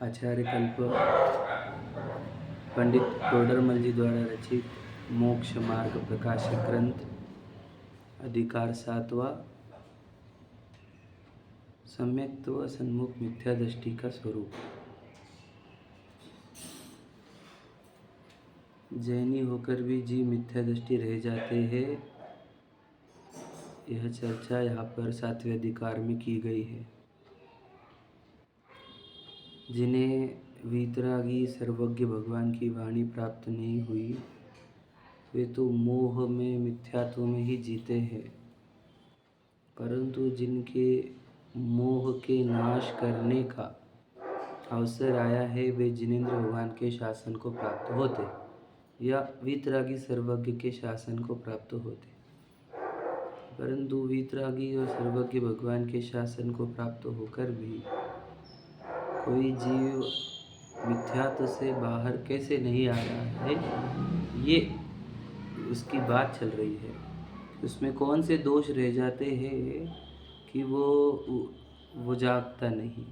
आचार्य कल्प पंडित टोडरमल जी द्वारा रचित मोक्ष मार्ग प्रकाशक ग्रंथ अधिकार 7वां सम्यक्त व सन्मुख मिथ्या दृष्टि का स्वरूप। जैनी होकर भी जी मिथ्या दृष्टि रह जाते हैं, यह चर्चा यहाँ पर 7वें अधिकार में की गई है। जिन्हें वीतरागी सर्वज्ञ भगवान की वाणी प्राप्त नहीं हुई, वे तो मोह में मिथ्यात्व में ही जीते हैं, परंतु जिनके मोह के नाश करने का अवसर आया है, वे जिनेंद्र भगवान के शासन को प्राप्त होते या वीतरागी सर्वज्ञ के शासन को प्राप्त होते। परंतु वीतरागी और सर्वज्ञ भगवान के शासन को प्राप्त होकर भी कोई जीव मिथ्यात्व से बाहर कैसे नहीं आ रहा है, ये उसकी बात चल रही है। उसमें कौन से दोष रह जाते हैं कि वो जागता नहीं,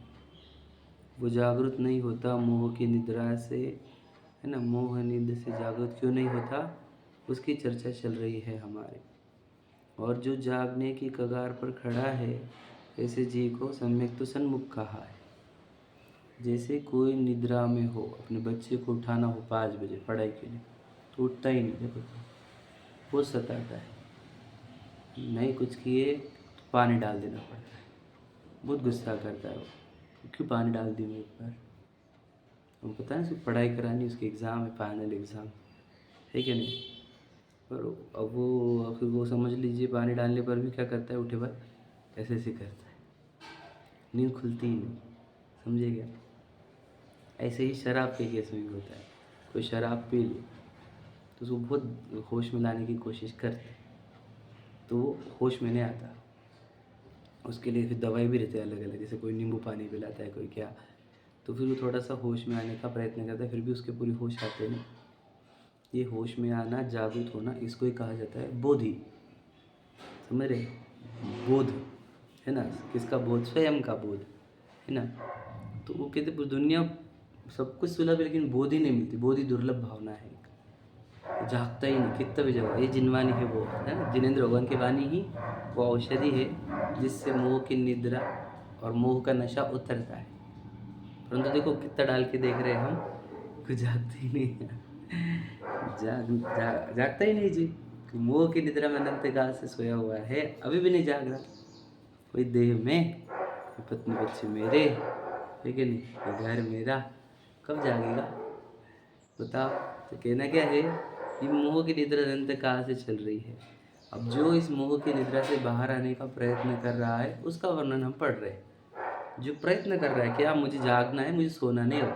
वो जागृत नहीं होता मोह की निद्रा से, है ना। मोह निद्रा से जागृत क्यों नहीं होता, उसकी चर्चा चल रही है हमारे। और जो जागने की कगार पर खड़ा है, ऐसे जीव को सम्यक तो सन्मुख कहा है। जैसे कोई निद्रा में हो, अपने बच्चे को उठाना हो 5 बजे पढ़ाई के लिए, तो उठता ही नहीं, देखो वो सताता है, नहीं कुछ किए तो पानी डाल देना पड़ता है, बहुत गुस्सा करता है वो, क्यों पानी डाल दी मैं एक बार। हमको पता है उसको पढ़ाई करानी, उसकी एग्ज़ाम है, फाइनल एग्ज़ाम है कि नहीं। पर अब वो समझ लीजिए पानी डालने पर भी क्या करता है, उठे बार ऐसे ऐसे करता है, नींद खुलती ही नहीं, समझे क्या। ऐसे ही शराब के केस में भी होता है, कोई शराब पी ले तो उसको बहुत होश में लाने की कोशिश करते, तो वो होश में नहीं आता। उसके लिए फिर दवाई भी रहती है अलग अलग, जैसे कोई नींबू पानी पिलाता है, कोई क्या, तो फिर वो थोड़ा सा होश में आने का प्रयत्न करता है, फिर भी उसके पूरी होश आते नहीं। ये होश में आना, जागृत होना, इसको ही कहा जाता है बोधि, समझ रहे। बोध है ना, किसका बोध, स्वयं का बोध है ना। तो वो कहते दुनिया सब कुछ सुलभ है, लेकिन बोधि नहीं मिलती, बोधि दुर्लभ भावना है, जागता ही नहीं, कितना भी जगह। ये जिनवानी है वो, है ना, जिनेंद्र भगवान की वाणी ही वो औषधि है जिससे मोह की निद्रा और मोह का नशा उतरता है। परंतु देखो कितना डाल के देख रहे हैं हम, कुछ जागते ही नहीं है। जागता ही नहीं जी, मोह की निद्रा में अनंत काल से सोया हुआ है, अभी भी नहीं जाग रहा। कोई देह में, पत्नी बच्चे मेरे, ठीक है नहीं, कोई घर मेरा, कब जागेगा बताओ। तो कहना क्या है कि मोह की निद्रा अनंत काल से चल रही है। अब जो इस मोह की निद्रा से बाहर आने का प्रयत्न कर रहा है, उसका वर्णन हम पढ़ रहे हैं। जो प्रयत्न कर रहा है कि मुझे जागना है, मुझे सोना नहीं हो,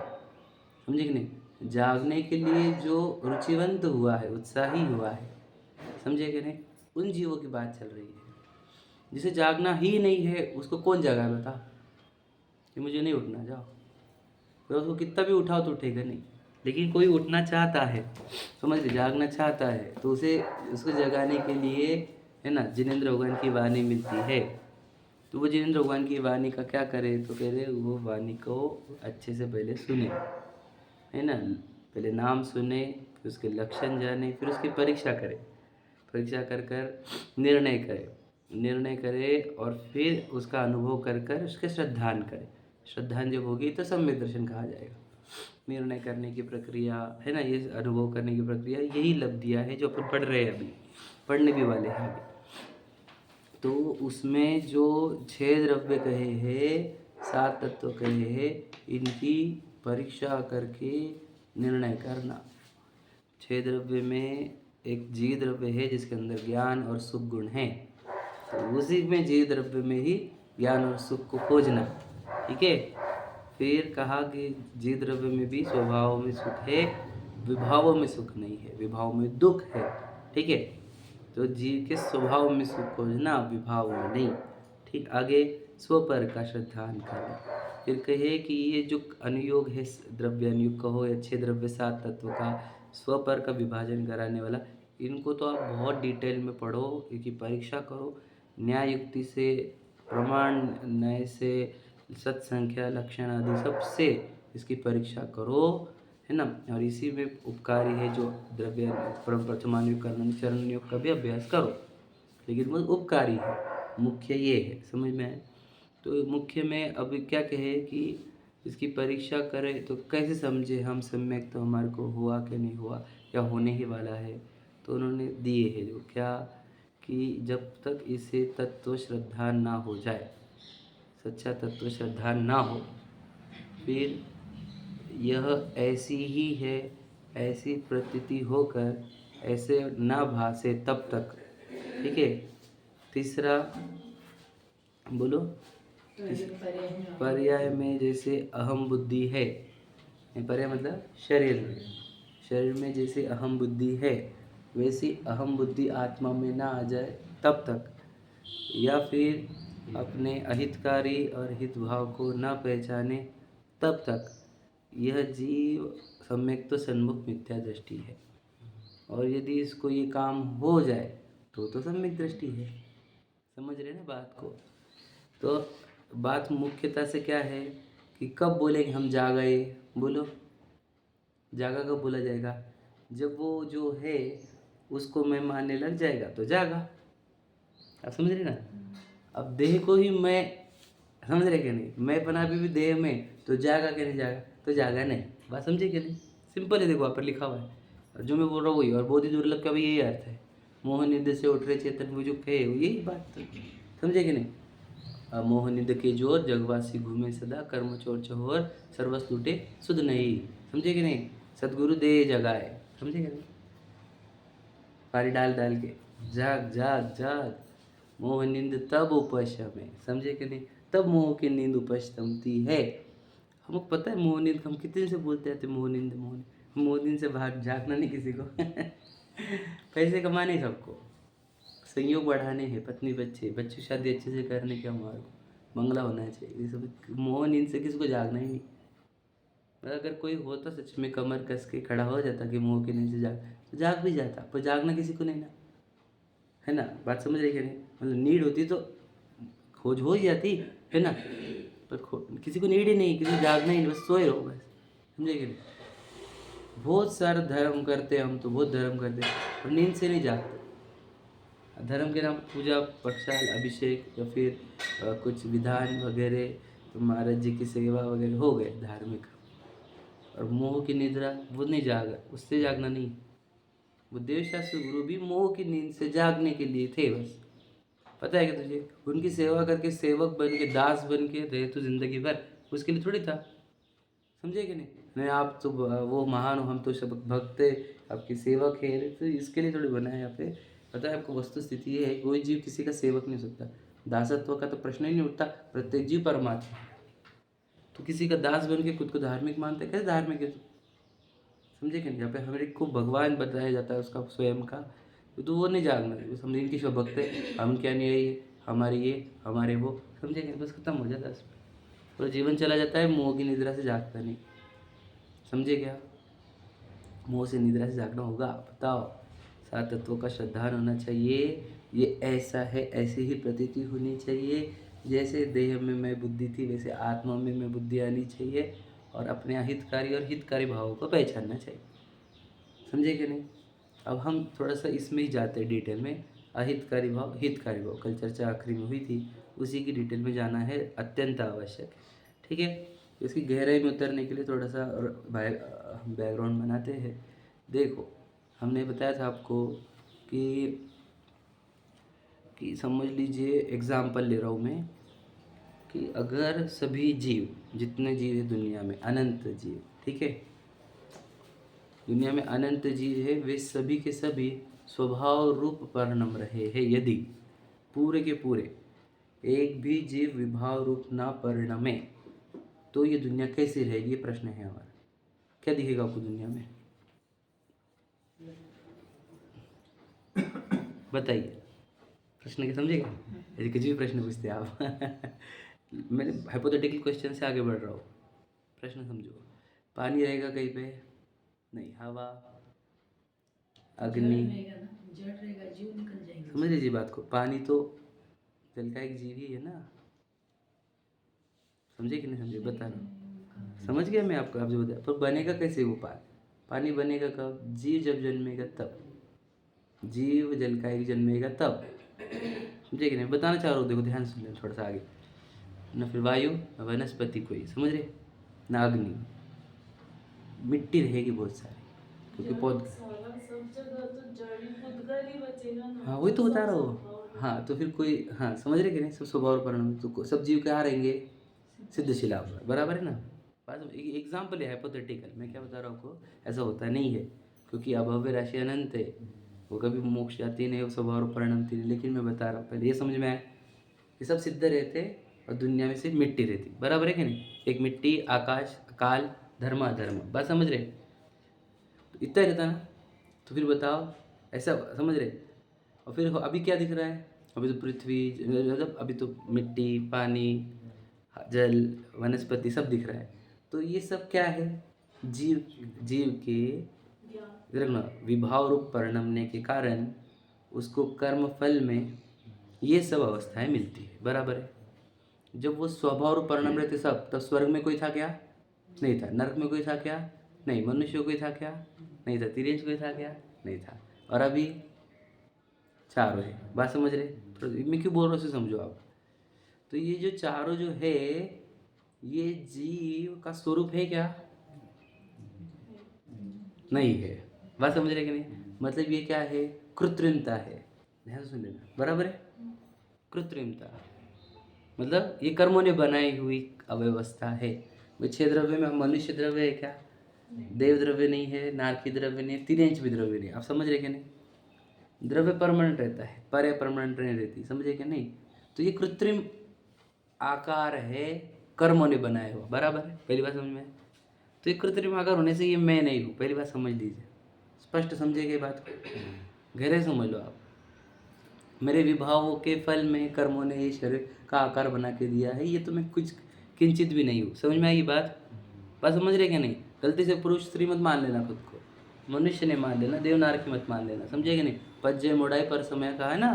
समझे कि नहीं। जागने के लिए जो रुचिवंत हुआ है, उत्साही हुआ है, समझे कि नहीं, उन जीवों की बात चल रही है। जिसे जागना ही नहीं है, उसको कौन जगा है बता, कि मुझे नहीं उठना, जाओ। तो उसको कितना भी उठाओ तो उठेगा नहीं। लेकिन कोई उठना चाहता है, समझ लीजिए, जागना चाहता है, तो उसे उसको जगाने के लिए, है ना, जिनेंद्र भगवान की वाणी मिलती है। तो वो जिनेंद्र भगवान की वाणी का क्या करे, तो कह रहे वो वाणी को अच्छे से पहले सुने, है ना, पहले नाम सुने, फिर उसके लक्षण जाने, फिर उसकी परीक्षा करे, परीक्षा कर कर निर्णय करे और फिर उसका अनुभव कर कर उसके श्रद्धान करे। श्रद्धान जब होगी तो सम्यक दर्शन कहा जाएगा। निर्णय करने की प्रक्रिया, है ना, ये अनुभव करने की प्रक्रिया, यही लब्धियाँ है जो अपन पढ़ रहे हैं, अभी पढ़ने भी वाले हैं आगे। तो उसमें जो 6 द्रव्य कहे हैं, 7 तत्व कहे हैं, इनकी परीक्षा करके निर्णय करना। 6 द्रव्य में एक जी द्रव्य है जिसके अंदर ज्ञान और सुख गुण है, तो उसी में जी द्रव्य में ही ज्ञान और सुख को खोजना, ठीक है। फिर कहा कि जी द्रव्य में भी स्वभाव में सुख है, विभावों में सुख नहीं है, विभाव में दुख है, ठीक है। तो जीव के स्वभाव में सुख खोजना, विभाव में नहीं, ठीक। आगे स्वपर का श्रद्धान करना। फिर कहे कि ये जो अनुयोग है, द्रव्य अनुयोग कहो या 6 द्रव्य 7 तत्व का स्वपर का विभाजन कराने वाला, इनको तो आप बहुत डिटेल में पढ़ो, इनकी परीक्षा करो, न्याय युक्ति से, प्रमाण न्याय से, सत्संख्या लक्षण आदि सबसे इसकी परीक्षा करो, है ना। और इसी में उपकारी है जो द्रव्य परम प्रथमान योग कर्ण चरण योग का भी अभ्यास करो, लेकिन वो उपकारी है, मुख्य ये है, समझ में आए। तो मुख्य में अब क्या कहे कि इसकी परीक्षा करें तो कैसे समझे हम सम्यक तो हमारे को हुआ कि नहीं हुआ या होने ही वाला है। तो उन्होंने दिए है जो क्या कि जब तक इसे तत्व श्रद्धा ना हो जाए, सच्चा तत्व श्रद्धा ना हो, फिर यह ऐसी ही है, ऐसी प्रतीति होकर ऐसे ना भासे तब तक, ठीक है। तीसरा बोलो, पर्याय में जैसे अहम बुद्धि है, पर्याय मतलब शरीर में जैसे अहम बुद्धि है वैसी अहम बुद्धि आत्मा में ना आ जाए तब तक, या फिर अपने अहितकारी और हित भाव को न पहचाने तब तक, यह जीव सम्यक तो सन्मुख मिथ्या दृष्टि है। और यदि इसको ये काम हो जाए तो सम्यक दृष्टि है। समझ रहे ना बात को। तो बात मुख्यतः से क्या है कि कब बोलेंगे हम जागे, बोलो जागा कब बोला जाएगा, जब वो जो है उसको मैं मानने लग जाएगा तो जागा। आप समझ रहे ना। अब देह को ही मैं, समझ रहे कि नहीं, मैं बना भी देह में तो जागा कि नहीं जागा, तो जागा नहीं। बात समझे कि नहीं, सिंपल है, देखो वहाँ पर लिखा हुआ है और जो मैं बोल रहा हूँ वही। और बोधि दुर्लभ का भी यही अर्थ है, मोह निद्र से उठ रहे चेतन वो जो कहे यही बात, तो समझे कि नहीं। मोह निद्र के जोर जगवासी घूमे सदा, कर्म चोर चहोर सर्वस लूटे सुध नहीं, समझे कि नहीं। सदगुरु दे जगाए, समझे कि नहीं, पारी डाल डाल के जाग जाग जाग, मोह नींद तब उपशमे, समझे कि नहीं, तब मोह की नींद उपशमती है। हमको पता है मोह नींद, हम कितने दिन से बोलते रहते मोह नींद मोह नींद, मोह नींद से भाग जागना नहीं किसी को पैसे कमाने सबको, संयोग बढ़ाने हैं, पत्नी बच्चे बच्चे शादी अच्छे से करने के, हमारे को बंगला होना चाहिए, ये सब मोह नींद से किसी को जागना ही नहीं। अगर कोई होता सच में कमर कस के खड़ा हो जाता कि मोह की नींद से जाग, तो जाग भी जाता, पर जागना किसी को नहीं ना, है ना। बात समझ रही कि नहीं, मतलब नीड होती तो खोज हो ही जाती, है ना। पर किसी को नीड ही नहीं, किसी को जागना ही नहीं, बस सोए रहो बस, समझे कि नहीं। बहुत सारा धर्म करते हम तो, बहुत धर्म करते और नींद से नहीं जागते। धर्म के नाम पूजा प्रसाद अभिषेक या फिर कुछ विधान वगैरह, महाराज जी की सेवा वगैरह हो गए धार्मिक, और मोह की निद्रा वो नहीं जागा, उससे जागना नहीं। वो देवशास्त्र गुरु भी मोह की नींद से जागने के लिए थे बस, पता है कि तुझे, उनकी सेवा करके सेवक बन के दास बन के रहे तो जिंदगी भर, उसके लिए थोड़ी था, समझे कि नहीं। नहीं आप तो वो महान हो, हम तो सब भक्त है, आपकी सेवक है, तो इसके लिए थोड़ी बना है यहाँ पे। पता है आपको, वस्तु स्थिति ये है, कोई जीव किसी का सेवक नहीं हो सकता, दासत्व का तो प्रश्न ही नहीं उठता, प्रत्येक जीव परमात्मा। तो किसी का दास बन के खुद को धार्मिक मानते, कैसे धार्मिक है तू, समझे कि नहीं। यहाँ पे हमें को भगवान बताया जाता है उसका स्वयं का, तो वो नहीं जागना, वो समझे इनकी सब भक्त है, हम क्या नहीं है, ये हमारे ये हमारे वो, समझे कि बस खत्म हो जाता है उसमें, पूरा जीवन चला जाता है, मोह की निद्रा से जागता नहीं, समझे क्या। मोह से निद्रा से जागना होगा, बताओ। सात तत्वों का श्रद्धान होना चाहिए, ये ऐसा है, ऐसी ही प्रतीति होनी चाहिए, जैसे देह में मैं बुद्धि थी वैसे आत्मा में मैं बुद्धि आनी चाहिए, और अपने अहितकारी और हितकारी भावों को पहचानना चाहिए, समझे कि नहीं। अब हम थोड़ा सा इसमें ही जाते हैं डिटेल में, अहितकारी भाव हितकारी भाव, कल चर्चा आखिरी में हुई थी, उसी की डिटेल में जाना है, अत्यंत आवश्यक है, ठीक है। इसकी गहराई में उतरने के लिए थोड़ा सा बैकग्राउंड बनाते हैं। देखो हमने बताया था आपको कि समझ लीजिए, एग्जाम्पल ले रहा हूँ मैं, कि अगर सभी जीव, जितने जीव है दुनिया में, अनंत जीव, ठीक है, दुनिया में अनंत जीव है, वे सभी के सभी स्वभाव रूप परिणम रहे हैं, यदि पूरे के पूरे एक भी जीव विभाव रूप ना परिणमे तो ये दुनिया कैसी रहेगी, ये प्रश्न है हमारा। क्या दिखेगा आपको दुनिया में, बताइए। प्रश्न क्या समझेगा, ऐसे कुछ भी प्रश्न पूछते हैं आप मैंने हाइपोथेटिकल क्वेश्चन से आगे बढ़ रहा हूँ, प्रश्न समझो। पानी रहेगा कहीं पे नहीं, हवा अग्नि, समझ लीजिए बात को, पानी तो जल का एक जीव ही है ना, समझे कि नहीं समझे, बता रहा हूँ। समझ गया मैं आपको, आप जो बताया। पर बनेगा कैसे वो पानी बनेगा कब? जीव जब जन्मेगा तब, जीव जल का एक जन्मेगा तब, समझे कि नहीं? बताना चाह रहा हूँ, देखो ध्यान से सुन थोड़ा सा आगे। न फिर वायु न वनस्पति कोई, समझ रहे, ना अग्नि, मिट्टी रहेगी बहुत सारी, क्योंकि पौध, हाँ वही तो बता रहा हूँ। हाँ तो फिर कोई, हाँ समझ रहे कि नहीं, सब स्वभाव और परिणाम, तो सब जीव क्या रहेंगे? सिद्धशिला, बराबर है ना? बात एग्जाम्पल है, हाइपोथेटिकल, मैं क्या बता रहा हूँ आपको, ऐसा होता नहीं है, क्योंकि अभव्य राशि अनंत है, वो कभी मोक्ष जाती नहीं, वो स्वभाव और परिणाम थी। लेकिन मैं बता रहा हूँ, पहले ये समझ में आया, ये सब सिद्ध रहते और दुनिया में सिर्फ मिट्टी रहती, बराबर है कि नहीं? एक मिट्टी, आकाश, काल, धर्म अधर्म, बात समझ रहे? तो इतना रहता ना, तो फिर बताओ, ऐसा समझ रहे? और फिर अभी क्या दिख रहा है? अभी तो पृथ्वी, मतलब अभी तो मिट्टी, पानी, जल, वनस्पति सब दिख रहा है। तो ये सब क्या है? जीव, जीव के रखना विभाव रूप परिणमने के कारण उसको कर्म फल में ये सब अवस्थाएं मिलती है, बराबर है? जब वो स्वभाव रूप परिणाम रहते सब, तब स्वर्ग में कोई था क्या? नहीं था। नरक में कोई था क्या? नहीं। मनुष्य कोई था क्या? नहीं था। तिर्यंश कोई था क्या? नहीं था। और अभी चारों है, बात समझ रहे? थोड़ा मैं क्यों बोल रहा हूँ उसे समझो आप। तो ये जो चारों जो है, ये जीव का स्वरूप है क्या? नहीं है। बात समझ रहे कि नहीं? मतलब ये क्या है? कृत्रिमता है। ध्यान से सुन लेना, बराबर है? कृत्रिमता मतलब ये कर्मों ने बनाई हुई अव्यवस्था है। वो छह द्रव्य में मनुष्य द्रव्य है क्या? देव द्रव्य नहीं है, नारकी द्रव्य नहीं है, तिर्यंश भी द्रव्य नहीं। आप समझ रहे कि नहीं? द्रव्य परमानेंट रहता है, पर्य परमानेंट नहीं रहती, समझे कि नहीं? तो ये कृत्रिम आकार है, कर्मों ने बनाया हुआ, बराबर है? पहली बात समझ में? तो ये कृत्रिम आकार होने से ये मैं नहीं हूँ, पहली बात समझ लीजिए। स्पष्ट समझेगा ये बात को, गहरे समझ लो आप। मेरे विभावों के फल में कर्मों ने ये शरीर का आकार बना के दिया है, ये तो मैं कुछ किंचित भी नहीं हूँ। समझ में आई बात? बात समझ रहे क्या नहीं? गलती से पुरुष स्त्री मत मान लेना खुद को, मनुष्य ने मान लेना, देवनार की मत मान लेना, समझे कि नहीं? पज्जय मोड़ाई पर समय का है ना,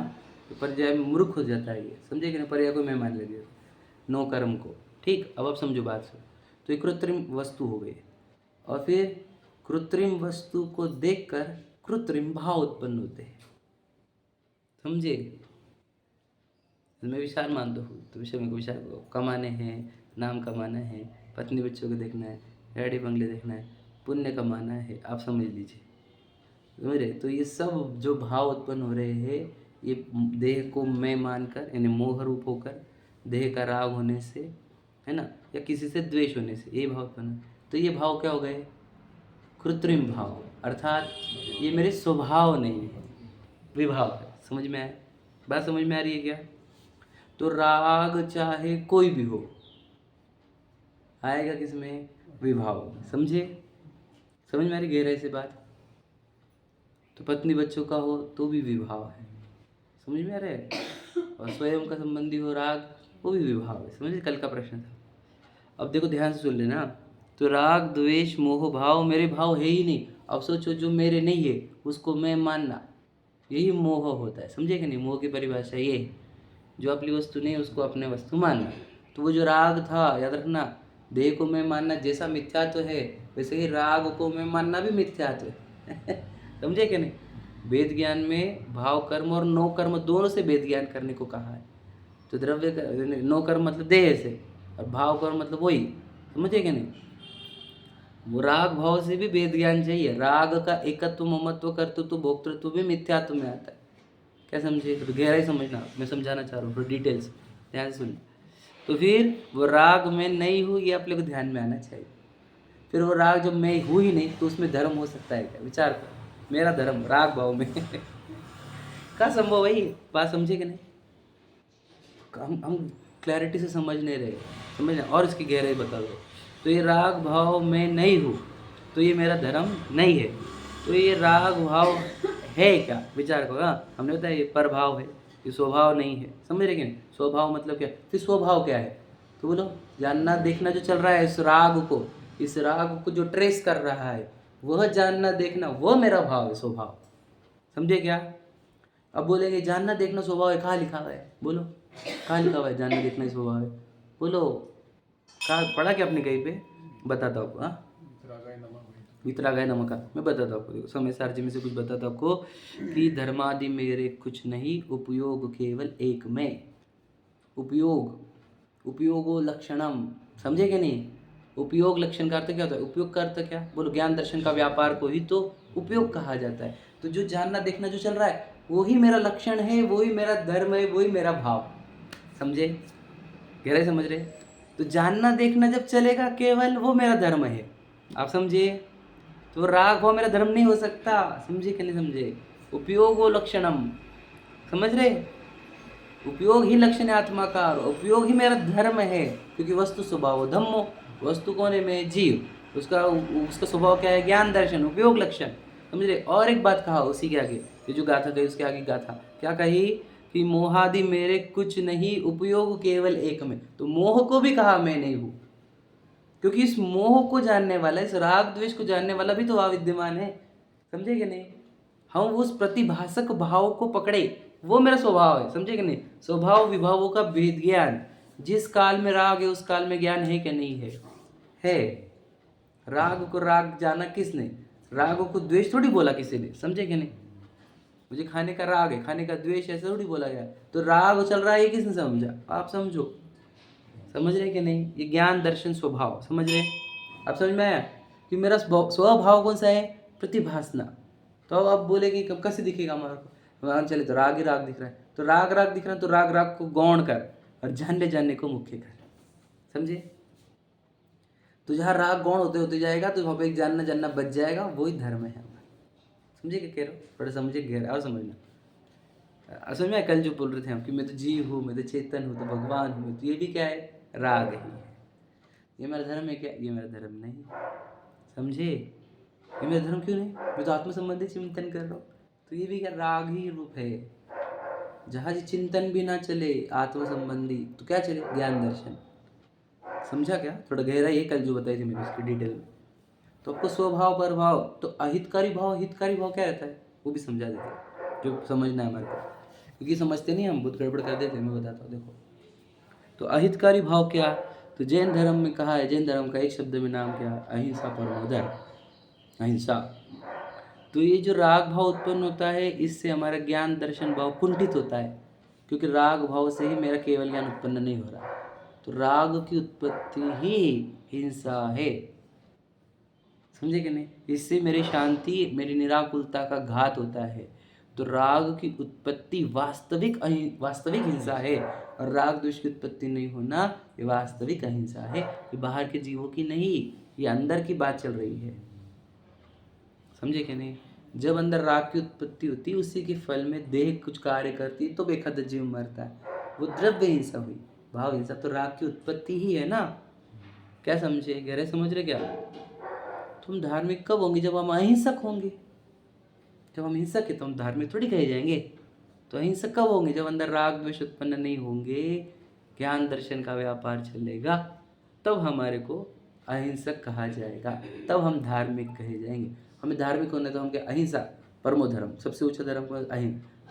तो पर्याय में मूर्ख हो जाता है ये, समझे कि नहीं? पर्याय को मैं मान लेंगे, नो कर्म को। ठीक, अब आप समझो बात से। तो ये कृत्रिम वस्तु हो गई, और फिर कृत्रिम वस्तु को देखकर कृत्रिम भाव उत्पन्न होते हैं, समझे? मैं विशाल मानता हूँ तो विषय में विशाल कमाने हैं, नाम कमाना है, पत्नी बच्चों को देखना है, गाड़ी बंगले देखना है, पुण्य कमाना है, आप समझ लीजिए, समझ रहे? तो ये सब जो भाव उत्पन्न हो रहे हैं, ये देह को मैं मानकर, यानी मोह रूप होकर, देह का राग होने से, है ना, या किसी से द्वेष होने से ये भाव उत्पन्न। तो ये भाव क्या हो गए? कृत्रिम भाव, अर्थात ये मेरे स्वभाव नहीं है, विभाव है। समझ में आया? बात समझ में आ रही है क्या? तो राग चाहे कोई भी हो, आएगा किसमें? विभाव, समझे? समझ में आ रही गहराई से बात? तो पत्नी बच्चों का हो तो भी विभाव है, समझ में आ रहा है? और स्वयं का संबंधी हो राग, वो भी विभाव है, समझे? कल का प्रश्न था। अब देखो ध्यान से सुन लेना। तो राग द्वेष मोह भाव मेरे भाव है ही नहीं। अब सोचो जो मेरे नहीं है उसको मैं मानना, यही मोह होता है, समझे कि नहीं? मोह की परिभाषा ये है, जो अपनी वस्तु नहीं उसको अपने वस्तु मानना। तो वो जो राग था, याद रखना, देह को मैं मानना जैसा मिथ्यात्व है, वैसे ही राग को मैं मानना भी मिथ्यात्व है। समझे कि नहीं? वेद ज्ञान में भाव कर्म और नो कर्म दोनों से वेद ज्ञान करने को कहा है। तो द्रव्य नो कर्म मतलब देह से, और भाव कर्म मतलब वही, समझे कि नहीं? वो राग भाव से भी वेद ज्ञान चाहिए। राग का एकत्व, ममत्व, कर्तृत्व, भोक्तृत्व भी मिथ्यात्व में आता है। क्या समझे? तो गहराई समझना, मैं समझाना चाह रहा हूँ थोड़ा डिटेल्स, ध्यान से सुन। तो फिर वो राग में नहीं हूँ, ये आप लोग को ध्यान में आना चाहिए। फिर वो राग जब मैं हूँ ही नहीं, तो उसमें धर्म हो सकता है क्या? विचार करो, मेरा धर्म राग भाव में क्या संभव भाई? बात समझे कि नहीं? हम क्लैरिटी से समझ नहीं रहे, समझना, और इसकी गहराई बता दो। तो ये राग भाव में नहीं हूँ, तो ये मेरा धर्म नहीं है। तो ये राग भाव है क्या? विचार करो। हाँ, हमने बताया ये प्रभाव है, ये स्वभाव नहीं है, समझ रहे कि नहीं? स्वभाव मतलब क्या? फिर स्वभाव क्या है? तो बोलो, जानना देखना जो चल रहा है इस राग को, इस राग को जो ट्रेस कर रहा है, वह जानना देखना, वह मेरा भाव है, स्वभाव। समझे क्या? अब बोलेंगे जानना देखना स्वभाव है, कहाँ लिखा हुआ है? बोलो, कहाँ लिखा हुआ है जानना देखना स्वभाव है? बोलो, कहाँ पढ़ा क्या आपने कहीं पे? बताता हूँ आपको। हाँ, वितरागाय नमक का मैं बताता हूँ आपको। देखो समय सारथी में से कुछ बताता हूँ आपको कि धर्मादि मेरे कुछ नहीं, उपयोग केवल एक में। उपयोग, उपयोगो लक्षणम, समझे कि नहीं? उपयोग लक्षण का अर्थ क्या होता है? उपयोग का अर्थ क्या? बोलो, ज्ञान दर्शन का व्यापार को ही तो उपयोग कहा जाता है। तो जो जानना देखना जो चल रहा है वही मेरा लक्षण है, वही मेरा धर्म है, वही मेरा भाव। समझे? गहराई समझ रहे? तो जानना देखना जब चलेगा केवल, वो मेरा धर्म है। आप समझे? तो राग भाव मेरा धर्म नहीं हो सकता। समझे कि नहीं समझे? उपयोग वो लक्षणम, समझ रहे? उपयोग ही लक्षण है आत्मा का, उपयोग ही मेरा धर्म है। क्योंकि वस्तु स्वभाव धम्मो, वस्तु कौन है? मैं जीव, उसका उसका स्वभाव क्या है? ज्ञान दर्शन, उपयोग लक्षण। समझ रहे? और एक बात कहा उसी के आगे, ये जो गाथा गई उसके आगे गाथा क्या कही कि मोहादि मेरे कुछ नहीं, उपयोग केवल एक में। तो मोह को भी कहा मैं नहीं हूँ, क्योंकि इस मोह को जानने वाला, इस राग द्वेष को जानने वाला भी तो वहाँ विद्यमान है। समझे कि नहीं? हम उस प्रतिभाषक भाव को पकड़े, वो मेरा स्वभाव है। समझे कि नहीं? स्वभाव विभावों का भेद ज्ञान, जिस काल में राग है उस काल में ज्ञान है क्या? नहीं है? है। राग को राग जाना किसने? राग को द्वेष थोड़ी बोला किसी ने। समझे कि नहीं? मुझे खाने का राग है, खाने का द्वेष ऐसा थोड़ी बोला गया। तो राग चल रहा है, ये किसने समझा? आप समझो। समझ रहे कि नहीं? ये ज्ञान दर्शन स्वभाव, समझ रहे? आप समझ में आया कि मेरा स्वभाव कौन सा है? प्रतिभासना। तो अब आप बोले कि कब कैसे दिखेगा हमारे को? मान चले तो राग ही राग दिख रहा है, तो राग राग दिख रहा है, तो राग राग को गौण कर और जानने जानने को मुख्य कर। समझे? तो जहाँ राग गौण होते होते जाएगा तो वहाँ पे एक जानना जानना बच जाएगा, वही धर्म है हमारा। समझे क्या कह रहे हो? थोड़ा समझे गहरा और समझना। असल में कल जो बोल रहे थे हम कि मैं तो जीव हूँ, मैं तो चेतन हूँ, तो भगवान हूँ, तो ये भी क्या है? राग ही है। ये मेरा धर्म है क्या? ये मेरा धर्म नहीं। समझे? ये मेरा धर्म क्यों नहीं? मैं तो आत्म संबंधी चिंतन कर रहा हूँ। तो ये भी क्या? राग ही रूप है। जहाँ जी चिंतन भी ना चले आत्म संबंधी, तो क्या चले? ज्ञान दर्शन। समझा क्या? थोड़ा गहरा ये कल जो बताई थी मैंने उसकी डिटेल में। तो आपको स्वभाव प्रभाव, तो अहितकारी भाव हितकारी भाव क्या रहता है वो भी समझा देते हैं, जो समझना है हमारे को। क्योंकि समझते नहीं हम, बहुत गड़बड़ कर देते हैं। मैं बताता हूँ, देखो। तो अहितकारी भाव क्या? तो जैन धर्म में कहा है, जैन धर्म का एक शब्द में नाम क्या? अहिंसा परमो धर्म, अहिंसा। तो ये जो राग भाव उत्पन्न होता है, इससे हमारा ज्ञान दर्शन भाव कुंठित होता है, क्योंकि राग भाव से ही मेरा केवल ज्ञान उत्पन्न नहीं हो रहा। तो राग की उत्पत्ति ही हिंसा है। समझे कि नहीं? इससे मेरी शांति, मेरी निराकुलता का घात होता है। तो राग की उत्पत्ति वास्तविक हिंसा है, और राग द्वेष की उत्पत्ति नहीं होना ये वास्तविक अहिंसा है। ये बाहर के जीवों की नहीं, ये अंदर की बात चल रही है। समझे कि नहीं? जब अंदर राग की उत्पत्ति होती है, उसी के फल में देह कुछ कार्य करती है, तो बेखद जीव मरता है। वो द्रव्य हिंसा हुई, भाव हिंसा तो राग की उत्पत्ति ही है ना। क्या समझे? गहरे समझ रहे क्या? तुम धार्मिक कब होंगे? जब हम अहिंसक होंगे। जब हम हिंसक है तो हम धार्मिक थोड़ी कहे जाएंगे। तो अहिंसक कब होंगे? जब अंदर राग द्वेष उत्पन्न नहीं होंगे, ज्ञान दर्शन का व्यापार चलेगा, तब हमारे को अहिंसक कहा जाएगा, तब हम धार्मिक कहे जाएंगे। हमें धार्मिक होना तो हम क्या? अहिंसा परमो धर्म, सबसे ऊंचा धर्म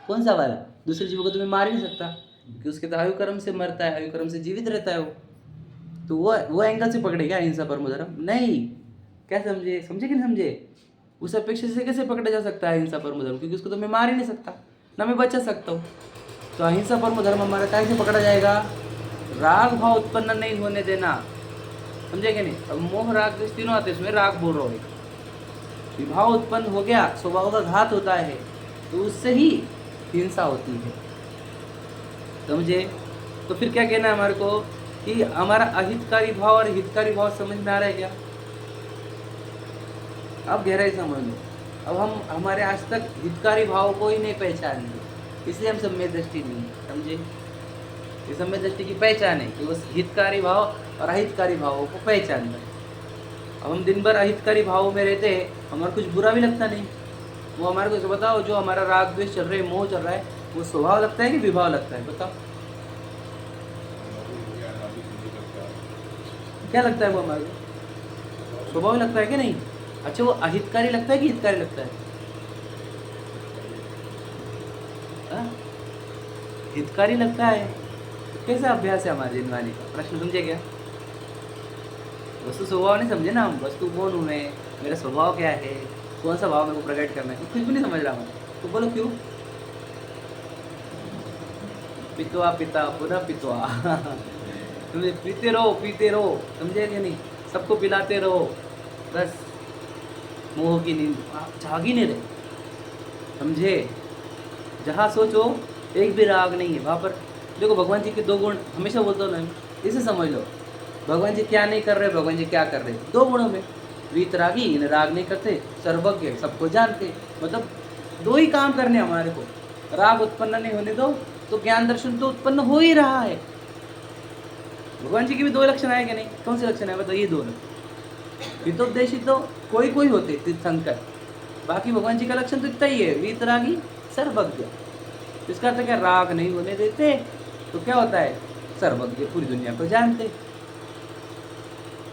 कौन सा वाला? दूसरे जीवों को तो मैं मार ही नहीं सकता, क्योंकि उसके तो आयु कर्म से मरता है, आयु कर्म से जीवित रहता है वो। तो वो एंगल से पकड़ेगा अहिंसा परमो धर्म? नहीं। क्या समझे? समझे कि नहीं समझे? उस अपेक्षा से कैसे पकड़ा जा सकता है अहिंसा परमो धर्म? क्योंकि उसको तो मैं मार ही नहीं सकता, ना मैं बचा सकता हूँ। तो अहिंसा परमो धर्म हमारा कैसे पकड़ा जाएगा? राग भाव उत्पन्न नहीं होने देना। समझे कि नहीं? अब मोह राग द्वेष तीनों आते हैं, उसमें राग बोल रहा हूँ। विभाव उत्पन्न हो गया, स्वभाव का घात होता है, तो उससे ही हिंसा होती है। समझे? तो फिर क्या कहना है हमारे को कि हमारा अहितकारी भाव और हितकारी भाव समझ में आ रहा है क्या? अब गहराई समझ लो। अब हम हमारे आज तक हितकारी भाव को ही नहीं पहचाने, इसलिए हम सम्यक दृष्टि नहीं। समझे? ये सम्यक दृष्टि की पहचान है कि उस हितकारी भाव और अहितकारी भावों को पहचानना है। अब हम दिन भर अहितकारी भावों में रहते हैं, हमारा कुछ बुरा भी लगता नहीं। वो हमारे को बताओ, जो हमारा राग द्वेष चल रहा है, मोह चल रहा है, वो स्वभाव लगता है कि विभाव लगता है? बताओ क्या लगता है? वो हमारे को स्वभाव लगता है कि नहीं? अच्छा, वो अहितकारी लगता है कि हितकारी लगता है? हितकारी लगता है। कैसा अभ्यास है हमारे जिनवानी का? प्रश्न समझे क्या? वस्तु स्वभाव नहीं समझे ना हम, वस्तु कौन हूँ मैं, मेरा स्वभाव क्या है, कौन सा भाव मेरे को प्रकट करना है, कुछ भी नहीं समझ रहा मैं। तो बोलो क्यों? पितवा पिता पुनः पितवा समझे, पीते रहो, समझे कि नहीं, सबको पिलाते रहो, बस मोह की नींद आप जाग ही नहीं रहे, समझे। जहाँ सोचो एक भी राग नहीं है वहाँ पर। देखो भगवान जी के दो गुण हमेशा बोलता हूँ ना, इसे समझ लो, भगवान जी क्या नहीं कर रहे, भगवान जी क्या कर रहे, दो गुणों में। वीतरागी, इन्हें राग नहीं करते, सर्वज्ञ, सबको जानते, मतलब दो ही काम करने हमारे को। राग उत्पन्न नहीं होने दो तो ज्ञान दर्शन तो उत्पन्न हो ही रहा है। भगवान जी की भी दो लक्षण आए कि नहीं? कौन से लक्षण है बताओ? ये दोनों हितोपदेशी तो कोई कोई होते तीर्थंकर, बाकी भगवान जी का लक्षण तो इतना ही है, वीतरागी सर्वज्ञ। इसका अर्थ क्या? राग नहीं होने देते तो क्या होता है? सर्वज्ञ, पूरी दुनिया को जानते।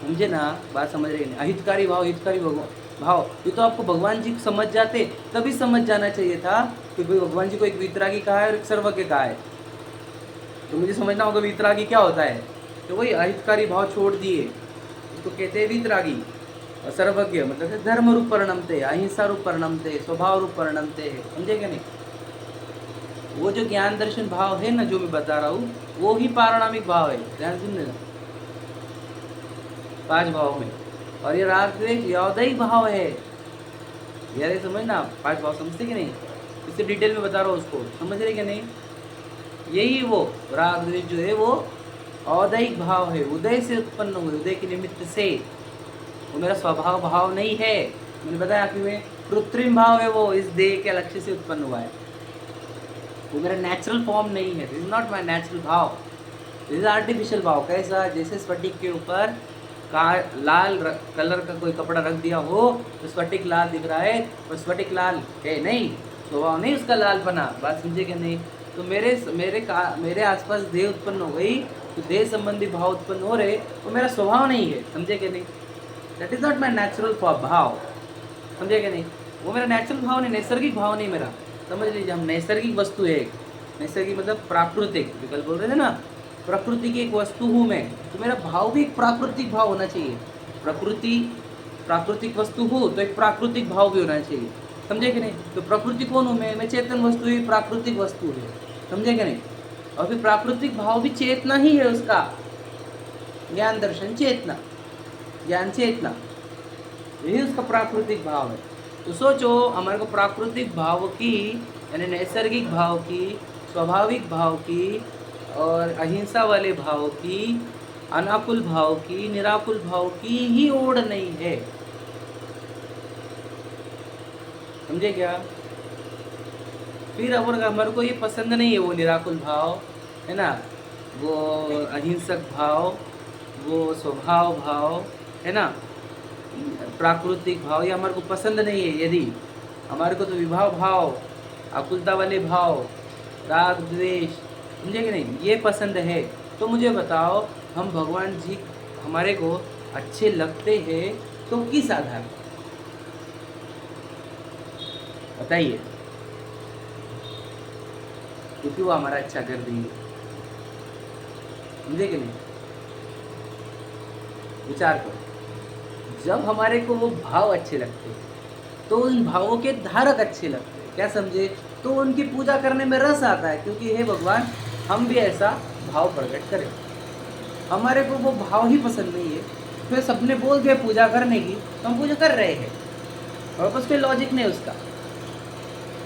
समझे ना? बात समझ रहे हैं? अहितकारी भाव, हितकारी भाव, ये तो आपको भगवान जी समझ जाते तभी समझ जाना चाहिए था कि भाई भगवान जी को एक वीतरागी कहा है और एक सर्वज्ञ कहा है। तो मुझे समझना होगा वीतरागी क्या होता है। तो वही अहितकारी भाव छोड़ दिए, उसको कहते हैं वीतरागी। और सर्वज्ञ मतलब धर्म रूप परिणमते, अहिंसा रूप परिणमते, स्वभाव रूप परिणमते है, समझे क्या नहीं? वो जो ज्ञान दर्शन भाव है ना, जो मैं बता रहा हूँ, वो ही पारणामिक भाव है। ध्यान सुन लेना, 5 भाव में। और ये राग द्वेष यौदैक भाव है। यार समझना, 5 भाव समझते कि नहीं? इससे डिटेल में बता रहा हूँ, उसको समझ रहे कि नहीं? यही वो राग द्वेष जो है वो औदैक भाव है, उदय से उत्पन्न हुए, उदय के निमित्त से। वो मेरा स्वभाव भाव नहीं है, मैंने बताया आखिर में, कृत्रिम भाव है वो, इस देह के लक्ष्य से उत्पन्न हुआ है। वो मेरा नेचुरल फॉर्म नहीं है, this is not my natural भाव, दिस इज आर्टिफिशियल भाव। कैसा? जैसे स्फटिक के ऊपर लाल कलर का कोई कपड़ा रख दिया हो तो स्फटिक लाल दिख रहा है, और स्फटिक लाल है नहीं, स्वभाव नहीं उसका लाल बना। बात समझे कि नहीं? तो मेरे आसपास देह उत्पन्न हो गई, तो देह संबंधी भाव उत्पन्न हो रहे, वो मेरा स्वभाव नहीं है, समझे कि नहीं? That is not my natural भाव, समझे कि नहीं? वो मेरा नेचुरल भाव नहीं, नैसर्गिक भाव नहीं मेरा, समझ लीजिए। हम नैसर्गिक वस्तु है, नैसर्गिक मतलब प्राकृतिक, विकल्प बोल रहे थे ना, प्रकृति की एक वस्तु हूँ मैं, तो मेरा भाव भी एक प्राकृतिक भाव होना चाहिए। प्राकृतिक वस्तु हो तो एक प्राकृतिक भाव भी होना चाहिए, समझे कि नहीं? तो प्रकृति कौन हूँ मैं चेतन वस्तु ही प्राकृतिक वस्तु है, समझे कि नहीं? और फिर प्राकृतिक भाव भी चेतना ही है उसका, ज्ञान दर्शन चेतना, ज्ञान चेतना, यही उसका प्राकृतिक भाव है। तो सोचो, हमारे को प्राकृतिक भाव की, यानी नैसर्गिक भाव की, स्वाभाविक भाव की, और अहिंसा वाले भाव की, अनाकुल भाव की, निराकुल भाव की ही ओढ़ नहीं है, समझे क्या? फिर अगर हमारे को ये पसंद नहीं है वो निराकुल भाव, है ना, वो अहिंसक भाव, वो स्वभाव भाव, है ना, प्राकृतिक भाव, ये हमारे को पसंद नहीं है, यदि हमारे को तो विभाव भाव, आकुलता वाले भाव, राग द्वेष, समझे कि नहीं, ये पसंद है, तो मुझे बताओ, हम भगवान जी हमारे को अच्छे लगते हैं तो किस आधार पर? बताइए, क्योंकि वो हमारा अच्छा कर देंगे, समझे कि नहीं? विचार करो, जब हमारे को वो भाव अच्छे लगते हैं तो उन भावों के धारक अच्छे लगते हैं, क्या समझे? तो उनकी पूजा करने में रस आता है, क्योंकि हे भगवान, हम भी ऐसा भाव प्रकट करें। हमारे को वो भाव ही पसंद नहीं है, फिर सबने बोल दिया पूजा करने की, तो हम पूजा कर रहे हैं, और बस कोई लॉजिक नहीं उसका,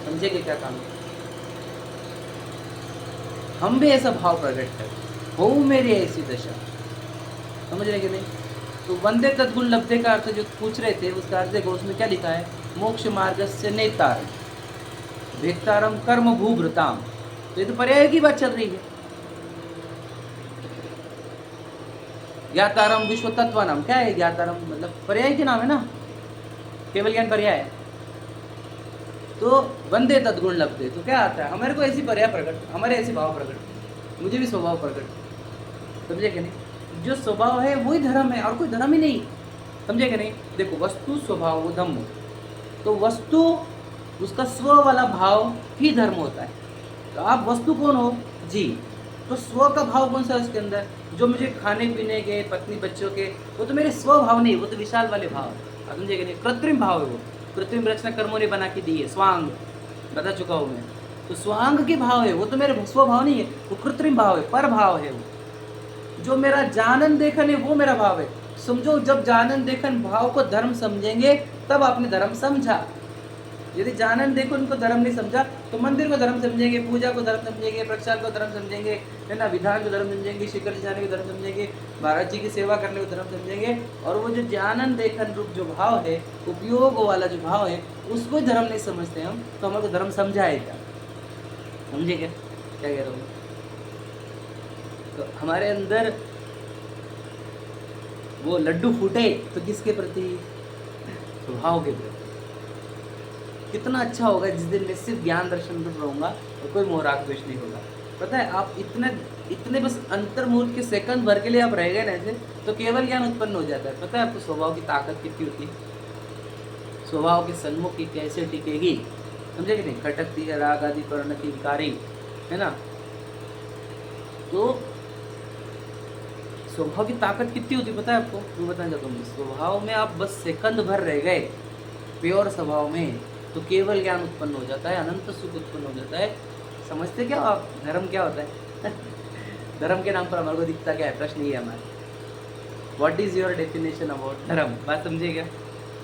समझे कि क्या काम है? हम भी ऐसा भाव प्रकट करें, हो मेरी ऐसी दशा, समझ रहे कि नहीं? तो वंदे तद्गुण लब्धे का अर्थ जो पूछ रहे थे, उसका अर्थ देखो, उसमें क्या लिखा है? मोक्ष मार्ग से नेतारम भेक्तारम कर्म भूभृताम। तो ये तो पर्याय की बात चल रही है। ज्ञातारम विश्व तत्वानाम, क्या है ज्ञातारम? मतलब पर्याय के नाम है ना, केवल ज्ञान पर्याय है। तो वंदे तद्गुण लब्धे, तो क्या आता है? हमारे को ऐसी पर्याय प्रकट, हमारे ऐसे भाव प्रकट, मुझे भी स्वभाव प्रकट, समझे कि नहीं? जो स्वभाव है वही धर्म है, और कोई धर्म ही नहीं, समझे कि नहीं? देखो, वस्तु स्वभाव धम्म, तो वस्तु उसका स्व वाला भाव ही धर्म होता है। तो आप वस्तु कौन हो? जी, तो स्व का भाव कौन सा है उसके अंदर? जो मुझे खाने पीने के, पत्नी बच्चों के, वो तो मेरे स्व भाव नहीं, वो तो विशाल वाले भाव। आप समझे कि नहीं? कृत्रिम भाव है वो। कृत्रिम रचना कर्मों ने बना के दी है, स्वांग बता चुका हूँ मैं। तो स्वांग के भाव है, वो तो मेरे स्व भाव नहीं है, वो कृत्रिम भाव है, पर भाव है वो। जो मेरा जानन देखन है वो मेरा भाव है। समझो, जब जानन देखन भाव को धर्म समझेंगे तब आपने धर्म समझा। यदि जानन देखन को धर्म नहीं समझा तो मंदिर को धर्म समझेंगे, पूजा को धर्म समझेंगे, प्रक्षाल को धर्म समझेंगे, है ना, विधान को धर्म समझेंगे, शिखर से जाने को धर्म समझेंगे, महाराज जी की सेवा करने को धर्म समझेंगे। और वो जो जानन देखन रूप जो भाव है, उपयोग वाला जो भाव है, उसको धर्म नहीं समझते हम, तो हमारे को धर्म समझाएगा। समझे क्या क्या कह रहा हूँ? तो हमारे अंदर वो लड्डू फूटे तो किसके प्रति? स्वभाव के प्रति। कितना अच्छा होगा जिस दिन मैं सिर्फ ज्ञान दर्शन रूप रहूंगा और कोई मोह राग द्वेष नहीं होगा। पता है, आप इतने बस अंतर्मुहूर्त के सेकंड भर के लिए आप रह गए ना ऐसे, तो केवल ज्ञान उत्पन्न हो जाता है। पता है आपको स्वभाव की ताकत कितनी होती है? स्वभाव के सन्मुख की कैसे टिकेगी, समझे कि नहीं? खटकती है राग आदि कर्ण की विकारी, है ना। तो स्वभाव की ताकत कितनी होती है पता है आपको? मैं बताना चाहता हूँ। स्वभाव में आप बस सेकंड भर रह गए प्योर स्वभाव में, तो केवल ज्ञान उत्पन्न हो जाता है, अनंत सुख उत्पन्न हो जाता है। समझते क्या आप धर्म क्या होता है? धर्म के नाम पर हमारे को दिखता क्या है? प्रश्न ये है हमारा, what is your definition about धर्म? बात समझिए क्या?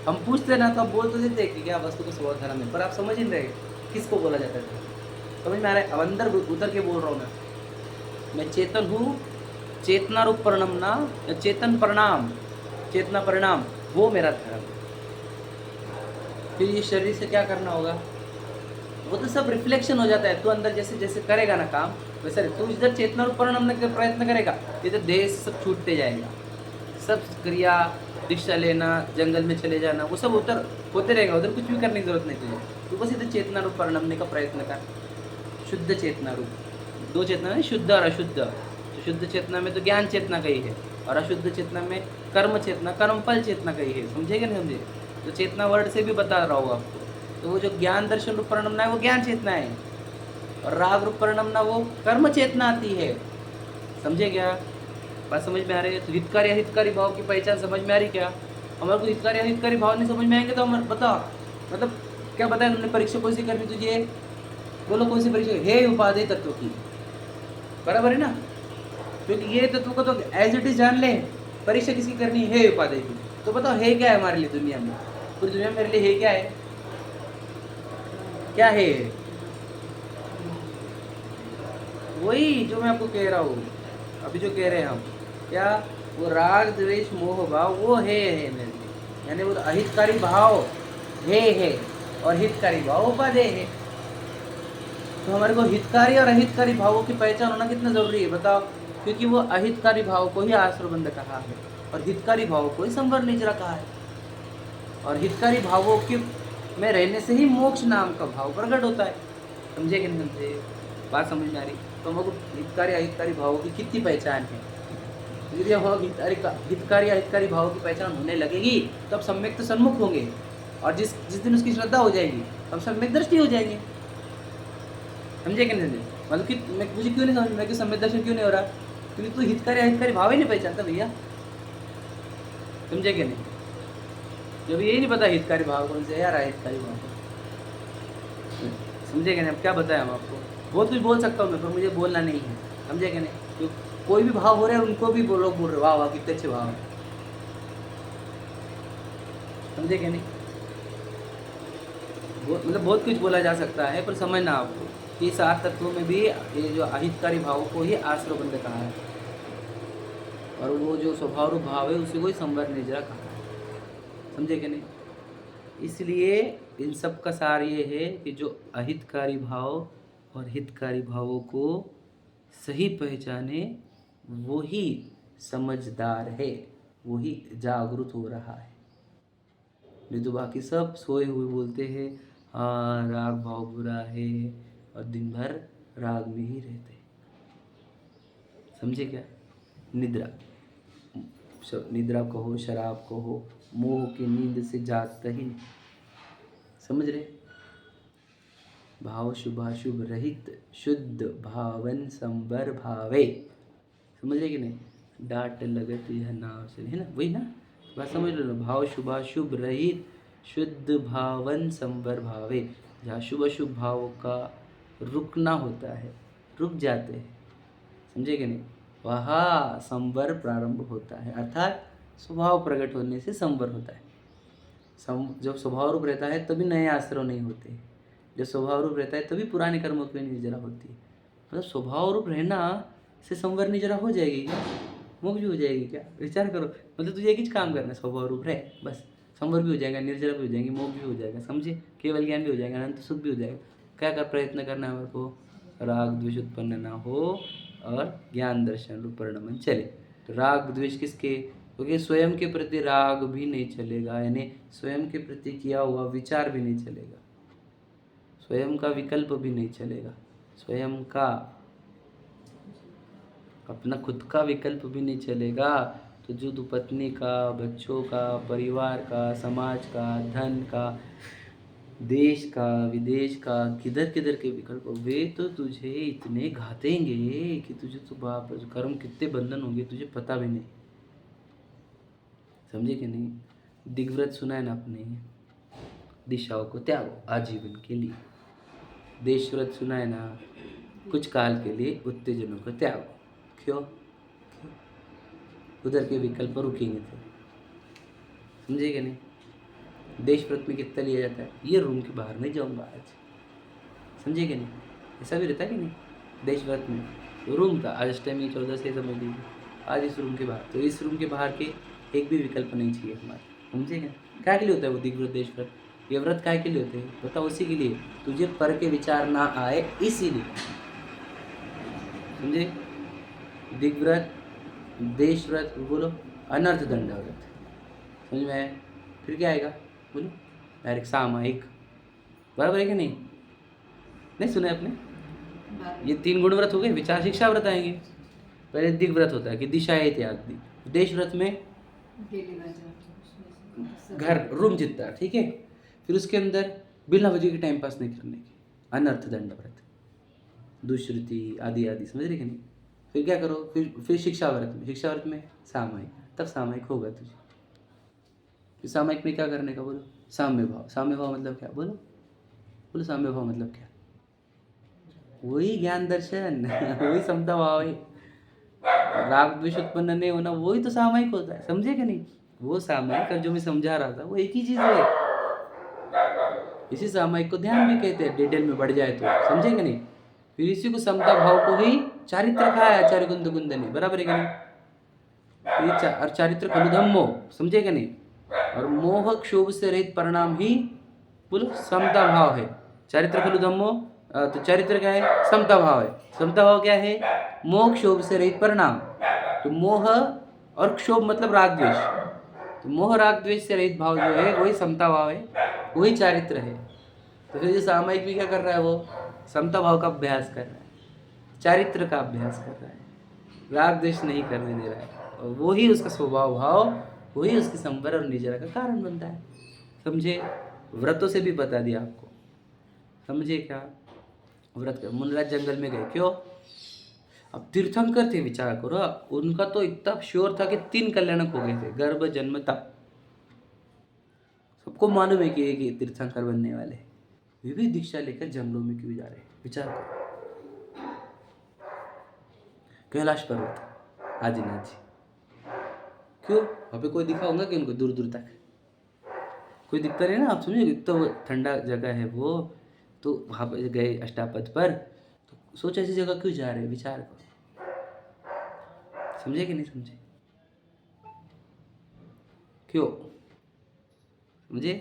हम पूछते ना तो हम बोल तो देते कि क्या वस्तु का स्वभाव धर्म है, पर आप समझ ही नहीं रहे किसको बोला जाता है धर्म। समझ में आ रहा है? अब अंदर उतर के बोल रहा हूँ मैं चेतन हूँ, चेतना रूप परिणाम ना, चेतन परिणाम, चेतना परिणाम, वो मेरा धर्म है। फिर ये शरीर से क्या करना होगा? वो तो सब रिफ्लेक्शन हो जाता है। तू अंदर जैसे जैसे करेगा ना काम, वैसे तू इधर चेतना रूप परिणाम का प्रयत्न करेगा, इधर देह सब छूटते जाएगा। सब क्रिया, दीक्षा लेना, जंगल में चले जाना, वो सब उधर होते रहेगा, उधर कुछ भी करने की जरूरत नहीं तुझे। तू बस इधर चेतना रूप परिणाम का प्रयत्न कर। शुद्ध चेतना रूप, दो चेतना नहीं, शुद्ध और अशुद्ध। तो शुद्ध चेतना में तो ज्ञान चेतना का ही है, और अशुद्ध चेतना में कर्म चेतना, कर्मफल चेतना का ही है। समझे कि नहीं समझे? तो चेतना वर्ड से भी बता रहा हूँ आपको। तो वो जो ज्ञान दर्शन रूप परिणाम है वो ज्ञान चेतना है, और राग रूप परिणाम वो कर्म चेतना आती है। समझे क्या? बात समझ में आ रही है? तो हितकारी अहितकारी भाव की पहचान समझ में आ रही क्या? हमारे को हितकारी अहितकारी भाव नहीं समझ में आएंगे तो हम बता, मतलब क्या बताया तुमने? परीक्षा कौन सी करनी तुझे? बोलो कौन सी परीक्षा? हे उपाधि तत्व की, बराबर है ना? क्योंकि ये तत्व को तो एज इट इज जान ले। परीक्षा किसकी करनी है? उपाधि की। तो बताओ है क्या है हमारे लिए दुनिया में? पूरी दुनिया में मेरे लिए है क्या है? क्या है? वही जो मैं आपको कह रहा हूँ अभी, जो कह रहे हैं हम, क्या? वो राग द्वेष मोह भाव वो है मेरे लिए, यानी वो अहितकारी भाव है, और हितकारी भाव उपाधेय है। तो हमारे को हितकारी और अहितकारी भावों की पहचान होना कितना जरूरी है बताओ? क्योंकि वो अहितकारी भाव को ही आश्रबंध कहा है, और हितकारी भाव को ही संवर निजरा कहा है। और हितकारी भावों के में रहने से ही मोक्ष नाम का भाव प्रकट होता है। समझे कि नहीं समझे? बात समझ में आ रही? तो हमको हितकारी अहितकारी भावों की कितनी पहचान है? यदि हम हितकारी अहितकारी भावों की पहचान होने लगेगी तब सम्यक तो सन्मुख होंगे, और जिस जिस दिन उसकी श्रद्धा हो जाएगी तब सम्यक दृष्टि हो जाएंगे। समझे कि नहीं? मतलब कि मुझे क्यों नहीं समझ में कि सम्यक दर्शन क्यों नहीं हो रहा? क्योंकि तू हितकारी अहितकारी भाव ही नहीं पहचानता भैया। समझे कि नहीं? जब यही नहीं पता हितकारी भाव कौन से है यार, अहितकारी भाव। समझे कि नहीं? अब क्या बताएं हम आपको? बहुत कुछ बोल सकता हूँ मैं, पर मुझे बोलना नहीं है। समझे कि नहीं? तो कोई भी भाव हो रहे हैं उनको भी बोलो, बोल रहे वाह वाह कितने अच्छे भाव है। समझे कि नहीं? मतलब बहुत कुछ बोला जा सकता है, पर समझना आपको कि सात तत्वों में भी ये जो अहितकारी भाव को ही आश्रबंध कहा है, और वो जो स्वभाव रूप भाव है उसी को ही संवर निजरा कहा है। समझे कि नहीं? इसलिए इन सब का सार ये है कि जो अहितकारी भाव और हितकारी भावों को सही पहचाने वही समझदार है, वही जागरूक हो रहा है। नहीं तो बाकी सब सोए हुए बोलते हैं हाँ राग भाव बुरा है, और दिन भर राग में ही रहते हैं। समझे क्या? निद्रा, निद्रा कहो, शराब कहो, मोह की नींद से जागता ही नहीं। समझ रहे? भाव शुभाशुभ रहित शुद्ध भावन संवर भावे। समझ रहे कि नहीं? डांट लगत यह नाव से, है ना, वही ना बात, समझ लो ना। भाव शुभाशुभ रहित शुद्ध भावन संवर भावे। जहाँ शुभ अशुभ भाव का रुकना होता है, रुक जाते हैं, समझे कि नहीं, वहाँ संवर प्रारंभ होता है, अर्थात स्वभाव प्रकट होने से संवर होता है। जब स्वभाव रूप रहता है तभी नए आश्रय नहीं होते, जब स्वभाव रूप रहता है तभी पुराने कर्मों की निजरा होती है। मतलब स्वभाव रूप रहना से संवर निजरा हो जाएगी क्या? मुख भी हो जाएगी क्या? विचार करो। मतलब तुझे एक ही काम करना है, स्वभाव रूप रहे बस, संवर भी हो जाएगा, निर्जरा भी हो जाएगी, मोक्ष भी हो जाएगा, समझे, केवल ज्ञान भी हो जाएगा, अनंत सुख भी हो जाएगा। क्या कर प्रयत्न करना है हमारे को? राग द्वेष उत्पन्न ना हो और ज्ञान दर्शन रूप परिणमन चले। तो राग द्वेष किसके? क्योंकि स्वयं के प्रति राग भी नहीं चलेगा, यानी स्वयं के प्रति किया हुआ विचार भी नहीं चलेगा, स्वयं का विकल्प भी नहीं चलेगा, स्वयं का अपना खुद का विकल्प भी नहीं चलेगा। तो जो तू पत्नी का, बच्चों का, परिवार का, समाज का, धन का, देश का, विदेश का, किधर किधर के विकल्प, वे तो तुझे इतने घातेंगे कि तुझे तो बाप कर्म कितने बंधन होंगे तुझे पता भी नहीं, समझे कि नहीं? दिग्व्रत सुना है ना आपने? दिशाओं को त्यागो आजीवन के लिए। देशव्रत सुना है ना? कुछ काल के लिए उत्तेजनों को त्यागो। क्यों? उधर के विकल्प रुकेंगे तो, समझे कि नहीं? देश व्रत में कितना लिया जाता है? ये रूम के बाहर नहीं जाऊंगा आज, समझे कि नहीं? ऐसा भी रहता है कि नहीं? देश व्रत में तो रूम था, आज टाइम 14 से समझ लीजिए, आज इस रूम के बाहर, तो इस रूम के बाहर के एक भी विकल्प नहीं चाहिए हमारे, समझे क्या? क्या के लिए होता है वो दिग्व्रत, देश व्रत? ये व्रत काय के लिए होते हैं बताओ? उसी के लिए तुझे पर के विचार ना आए, इसीलिए, समझे? दिग्व्रत, देश व्रत, बोलो अनर्थ दंड व्रत, समझ में आया? फिर क्या आएगा बोलो? डायरेक्ट सामायिक, बराबर है कि नहीं? नहीं सुना है आपने? ये 3 गुण व्रत हो गए, विचार शिक्षा व्रत आएंगे। पहले दिग्व्रत होता है कि दिशाएं त्याग दी, देश व्रत में घर रूम जितना, ठीक है। फिर उसके अंदर बिना वजह के टाइम पास नहीं करने की, अनर्थ दंड व्रत, दुष्कृति आदि आदि, समझ रहे कि नहीं? फिर क्या करो? फिर शिक्षा व्रत में सामायिक, तब सामायिक होगा तुझे। फिर सामायिक में क्या करने का बोलो? साम्य भाव। साम्य भाव मतलब क्या बोलो? बोलो साम्य भाव मतलब क्या? वही ज्ञान दर्शन वही समता भाव है। राग द्वेष उत्पन्न नहीं होना, वही तो सामायिक होता है, समझे कि नहीं? वो सामायिक जो मैं समझा रहा था वो एक ही चीज है। इसी सामायिक को ध्यान भी कहते हैं, डिटेल में बढ़ जाए तो, समझे कि नहीं? फिर इसी को समता भाव को ही चारित्र कहा है, आचार्य कुंद कुंदनी, बराबर है कि नहीं? और चारित्र खलु धम्मो, समझे कि नहीं? और मोह क्षोभ से रहित परिणाम ही बोलो समता भाव है। चारित्र खलु धम्मो, तो चारित्र क्या है? समता भाव है। समता भाव क्या है? मोह क्षोभ से रहित परिणाम। तो मोह और क्षोभ मतलब राग द्वेष, तो मोह राग द्वेष से रहित भाव जो है वही समता भाव है, वही चारित्र है। तो फिर जो सामायिक भी क्या कर रहा है? वो समता भाव का अभ्यास कर रहा है, चारित्र का अभ्यास कर रहा है, राग द्वेष नहीं करने दे रहा है, और वही उसका स्वभाव भाव, वही उसकी संवर और निजरा का कारण बनता है, समझे? व्रतों से भी बता दिया आपको, समझे क्या? व्रत कर मुनराज जंगल में गए, क्यों? अब तीर्थंकर थे, विचार करो, उनका तो इतना श्योर था कि 3 कल्याणक हो गए थे, गर्भ जन्म तप, सबको मालूम है कि ये तीर्थंकर बनने वाले, वे भी दीक्षा लेकर जंगलों में क्यों जा रहे हैं? विचार करो। कैलाश पर्वत आदिनाथ जी, क्यों? वहाँ पे कोई दिखा होगा कि उनको दूर दूर तक कोई दिखता नहीं ना, आप समझे, तो ठंडा जगह है वो, तो वहाँ पे गए अष्टापद पर, तो सोचा ऐसी जगह क्यों जा रहे हैं? विचार करो, समझे कि नहीं समझे? क्यों समझे?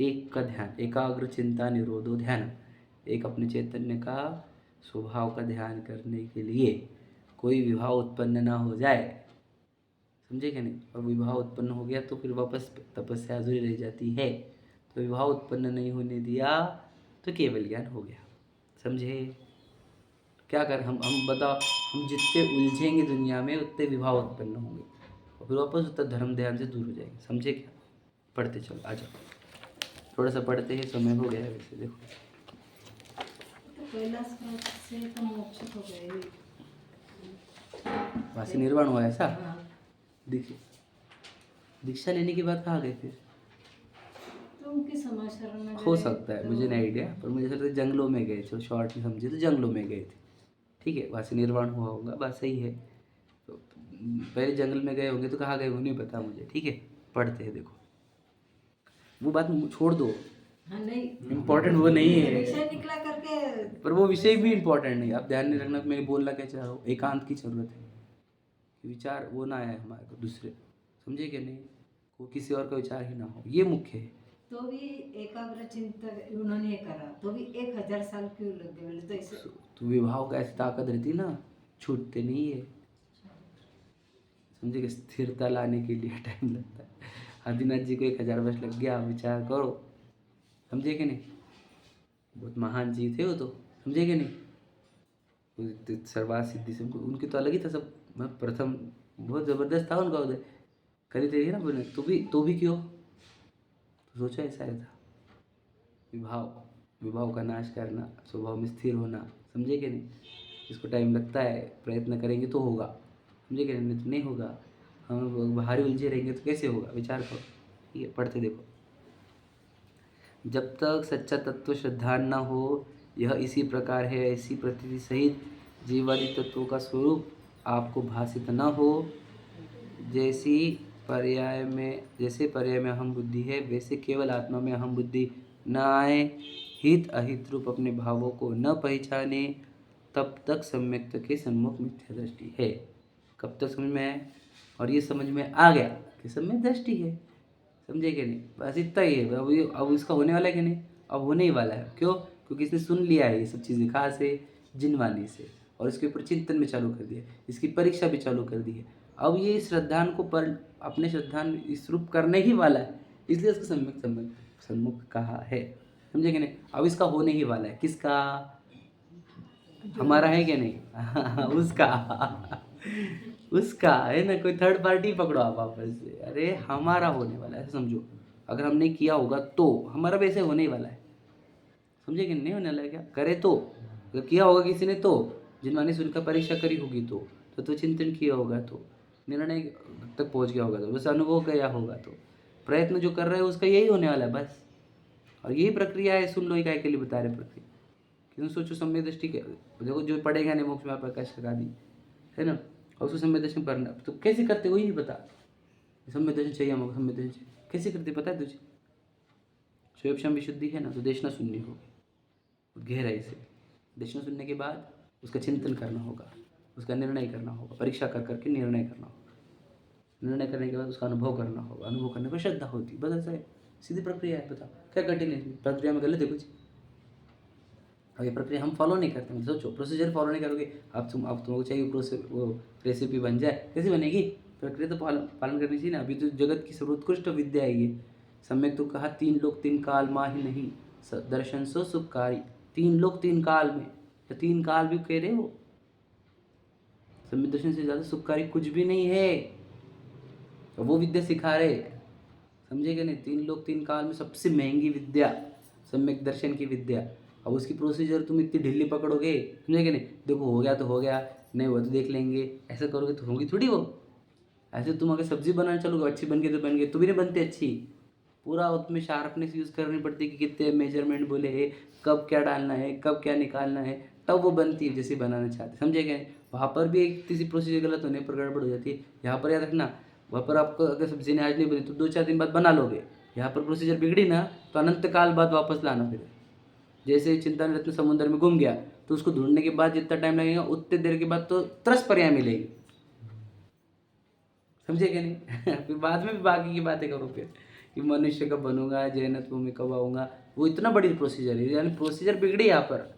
एक का ध्यान, एकाग्र चिंता निरोधो ध्यान, एक अपने चैतन्य का स्वभाव का ध्यान करने के लिए कोई विभाव उत्पन्न ना हो जाए, समझे कि नहीं? और विभाव उत्पन्न हो गया तो फिर वापस तपस्या अधूरी रह जाती है, तो विभाव उत्पन्न नहीं होने दिया तो केवल ज्ञान हो गया, समझे? क्या कर हम बताओ, हम जितने उलझेंगे दुनिया में उतने विभाव उत्पन्न होंगे, और फिर वापस उतना धर्म ध्यान से दूर हो जाएंगे, समझे क्या? पढ़ते चलो, आ जाओ, थोड़ा सा पढ़ते हैं, समय हो गया है वैसे, देखो कैलाश से तो मोक्ष हो गए। वहाँ से निर्वाण हुआ ऐसा? हाँ, देखिए, दीक्षा लेने के बाद कहाँ गए फिर? तो उनकी समाशरण में हो गए सकता है, तो मुझे नहीं आइडिया, पर मुझे लगता है जंगलों में गए थे, शॉर्ट में समझे तो जंगलों में गए थे। ठीक है, वहाँ से निर्वाण हुआ होगा, बात सही है। तो पहले जंगल में गए होंगे तो कहाँ गए वो नहीं पता मुझे। ठीक है, पढ़ते हैं, देखो वो बात छोड़ दो, हाँ नहीं, इम्पोर्टेंट वो नहीं है। विषय निकला करके पर वो विषय भी इम्पोर्टेंट नहीं। आप ध्यान नहीं रखना कि मैं बोलना क्या चाह रहा हूँ। एकांत की जरूरत है, विचार वो ना आए हमारे को दूसरे, समझे कि नहीं, वो किसी और का विचार ही ना हो, ये मुख्य है। तो भी एकाग्र चिंतन उन्होंने करा तो भी 1000 साल क्यों लग गए? बोले तो ऐसे तो विवाह का ऐसी ताकत रहती ना, छूटते नहीं है, समझे कि स्थिरता लाने के लिए टाइम लगता है। आदिनाथ जी को 1000 वर्ष लग गया, विचार करो, समझे कि नहीं, बहुत महान जी थे वो तो, समझे कि नहीं। सर्वात सिद्धि से उनकी तो अलग ही था सब। मैं प्रथम बहुत ज़बरदस्त था उनका उदय, करी थे ना बोले, तो भी क्यों, तो सोचा ऐसा ही था। विभाव का नाश करना, स्वभाव में स्थिर होना, समझे कि नहीं। इसको टाइम लगता है, प्रयत्न करेंगे तो होगा, समझे कि नहीं तो नहीं होगा। हम बाहरी उलझे रहेंगे तो कैसे होगा, विचार करो। ठीक है, पढ़ते देखो। जब तक सच्चा तत्व श्रद्धा न हो, यह इसी प्रकार है, ऐसी प्रतीति सहित जीवादि तत्वों का स्वरूप आपको भासित न हो, जैसे पर्याय में अहम बुद्धि है, वैसे केवल आत्मा में अहम बुद्धि न आए, हित अहित रूप अपने भावों को न पहचाने, तब तक सम्यक्त के सन्मुख मिथ्या दृष्टि है। कब तक समझ में आए? और ये समझ में आ गया कि सम्यक दृष्टि है, समझे कि नहीं, बस इतना ही है। अब इसका होने वाला है कि नहीं, अब होने ही वाला है। क्यों? क्योंकि इसने सुन लिया है ये सब चीज़ें, कहाँ से, जिनवाणी से, और इसके ऊपर चिंतन भी चालू कर दिया, इसकी परीक्षा भी चालू कर दी है। अब ये श्रद्धान को पर अपने श्रद्धान इस रूप करने ही वाला है, इसलिए इसको सन्मुख कहा है, समझे कि नहीं। अब इसका होने ही वाला है, किसका, हमारा है कि नहीं उसका उसका है ना, कोई थर्ड पार्टी पकड़ो आप वापस से, अरे हमारा होने वाला है, ऐसे समझो। अगर हमने किया होगा तो हमारा वैसे होने ही वाला है, समझे कि नहीं होने वाला है, क्या करे तो, अगर किया होगा किसी ने तो, जिन्होंने उनका परीक्षा करी होगी तो चिंतन किया होगा तो, निर्णय तक पहुंच गया होगा तो, बस अनुभव किया होगा तो, प्रयत्न जो कर रहे हैं उसका यही होने वाला है बस। और यही प्रक्रिया है, सुन लो ही, काय के लिए बता रहे प्रक्रिया, क्यों सोचो। सम्यक दृष्टि के देखो, जो पढ़ेगा नहीं मोक्ष में प्रकाश लगा दी है ना, और उसको सम्यक दर्शन करना तो कैसे करते वही नहीं पता। सम्यक दर्शन चाहिए हमको, सम्यक दर्शन चाहिए, कैसे करते पता है तुझे। स्वयं विशुद्धि है ना, तो देशना सुननी होगी गहराई से। देशना सुनने के बाद उसका चिंतन करना होगा, उसका निर्णय करना होगा, परीक्षा कर करके निर्णय करना होगा। निर्णय करने के बाद उसका अनुभव करना होगा, अनुभव करने पर श्रद्धा होती, बस ऐसा है, सीधी प्रक्रिया है। बताओ क्या कठिन है प्रक्रिया में, गलत है कुछ? अब ये प्रक्रिया हम फॉलो नहीं करते, मतलब सोचो प्रोसीजर फॉलो नहीं करोगे, अब तुमको चाहिए वो रेसिपी बन जाए, कैसे बनेगी, प्रक्रिया तो पालन करनी चाहिए ना। अभी तो जगत की सर्वोत्कृष्ट विद्या है ये। सम्यक तो कहा, 3 लोक 3 काल माही नहीं, दर्शन सो सुखकारी। 3 लोक 3 काल में, या 3 काल भी कह रहे हो, सम्यक दर्शन से ज़्यादा सुखकारी कुछ भी नहीं है, तो वो विद्या सिखा रहे, समझे कि नहीं। 3 लोक 3 काल में सबसे महंगी विद्या सम्यक दर्शन की विद्या। अब उसकी प्रोसीजर तुम इतनी ढीली पकड़ोगे, समझे कि नहीं, देखो हो गया तो हो गया, नहीं हुआ तो देख लेंगे, ऐसा करोगे तो होगी थोड़ी वो। ऐसे तुम अगर सब्जी बनाना चलोगे, अच्छी बन गई तो बन गई, तो भी नहीं बनती अच्छी, पूरा उसमें शार्पनेस यूज़ करनी पड़ती है कि कितने मेजरमेंट बोले है, कब क्या डालना है, कब क्या निकालना है, तब वो बनती है जैसे बनाना चाहते, समझे क्या। वहाँ पर भी एक किसी प्रोसीजर गलत होने पर गड़बड़ हो जाती है। यहाँ पर याद रखना, वहाँ पर आपको अगर सब्जी ने आज नहीं बनी तो 2-4 दिन बाद बना लोगे, यहाँ पर प्रोसीजर बिगड़ी ना तो अनंत काल बाद वापस लाना। फिर जैसे चिंतन रत्न समुद्र में घूम गया तो उसको ढूंढने के बाद जितना टाइम लगेगा उतने देर के बाद तो 30 पर्याय मिलेगी, समझे क्या नहीं फिर बाद में भी बाकी की बातें करो फिर कि मनुष्य कब बनूंगा, जैनत्व में कब आऊँगा, वो इतना बड़ी प्रोसीजर है, यानी प्रोसीजर बिगड़ी यहाँ पर,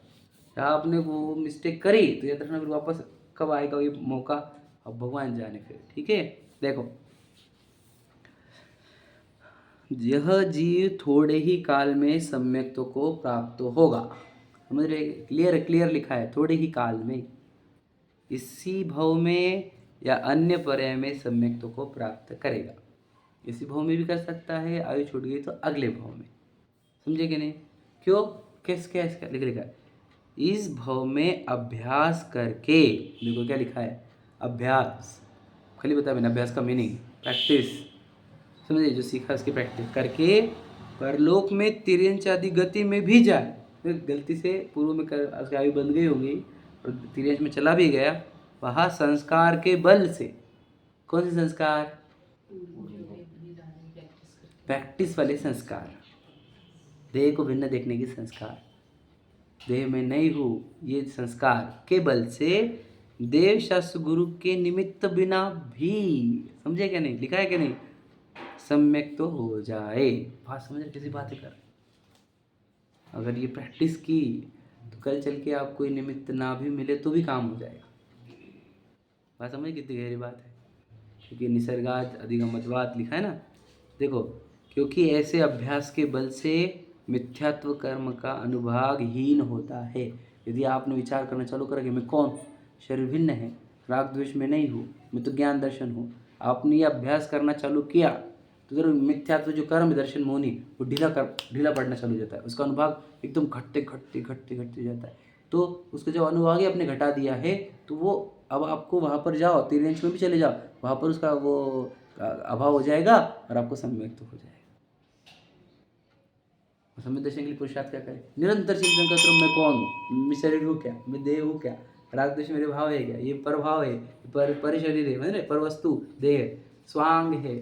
यहाँ आपने वो मिस्टेक करी तो याद रखना फिर वापस कब आएगा ये मौका, अब भगवान जाने फिर। ठीक है, देखो यह जीव थोड़े ही काल में सम्यक्त्व को प्राप्त होगा, समझ रहे, क्लियर लिखा है, थोड़े ही काल में, इसी भव में या अन्य पर्याय में सम्यक्त्व को प्राप्त करेगा। इसी भाव में भी कर सकता है, आयु छूट गई तो अगले भाव में, समझे कि नहीं। क्यों, कैसे क्या लिखा है, इस भाव में अभ्यास करके, देखो क्या लिखा है, अभ्यास, खाली बताया मैंने अभ्यास का मीनिंग, प्रैक्टिस, समझे, जो सीखा उसकी प्रैक्टिस करके परलोक में तिर्यंच आदि गति में भी जाए। तो गलती से पूर्व में कर आयु बंद गई होगी और तिर्यंच में चला भी गया, वहाँ संस्कार के बल से, कौन से संस्कार, प्रैक्टिस वाले संस्कार, देह को भिन्न देखने की संस्कार, देह में नहीं हूँ, ये संस्कार के बल से देव शास्त्र गुरु के निमित्त बिना भी, समझे क्या नहीं, लिखा है क्या नहीं, सम्यक तो हो जाए। बात समझ रहे, किसी बात कर, अगर ये प्रैक्टिस की तो कल चल के आप कोई निमित्त ना भी मिले तो भी काम हो जाएगा। बात समझ, कितनी गहरी बात है, क्योंकि निसर्गात अधिगमत्वात् लिखा है ना। देखो, क्योंकि ऐसे अभ्यास के बल से मिथ्यात्व कर्म का अनुभागहीन होता है। यदि आपने विचार करना चालू करा कि मैं कौन, शरीर भिन्न है, राग द्वेष में नहीं हूँ, मैं तो ज्ञान दर्शन हूँ, आपने ये अभ्यास करना चालू किया तो जरूर मिथ्यात्व जो कर्म दर्शन मोहनी वो ढीला पड़ना चालू हो जाता है, उसका अनुभाग एकदम घटते जाता है। तो उसको जब अनुभाग ही आपने घटा दिया है तो वो अब आपको वहाँ पर जाओ, तिर्यंच में भी चले जाओ, वहाँ पर उसका वो अभाव हो जाएगा और आपको सम्यक तो हो जाएगा। सम्यक दर्शन के लिए पुरुषार्थ क्या करें, निरंतर चिंतन करते रहो, मैं कौन हूँ, मैं शरीर हूँ क्या, मैं देह हूँ क्या, राग द्वेष मेरे भाव है क्या, ये पर भाव है, पर शरीर है, मतलब पर वस्तु देह, स्वांग है,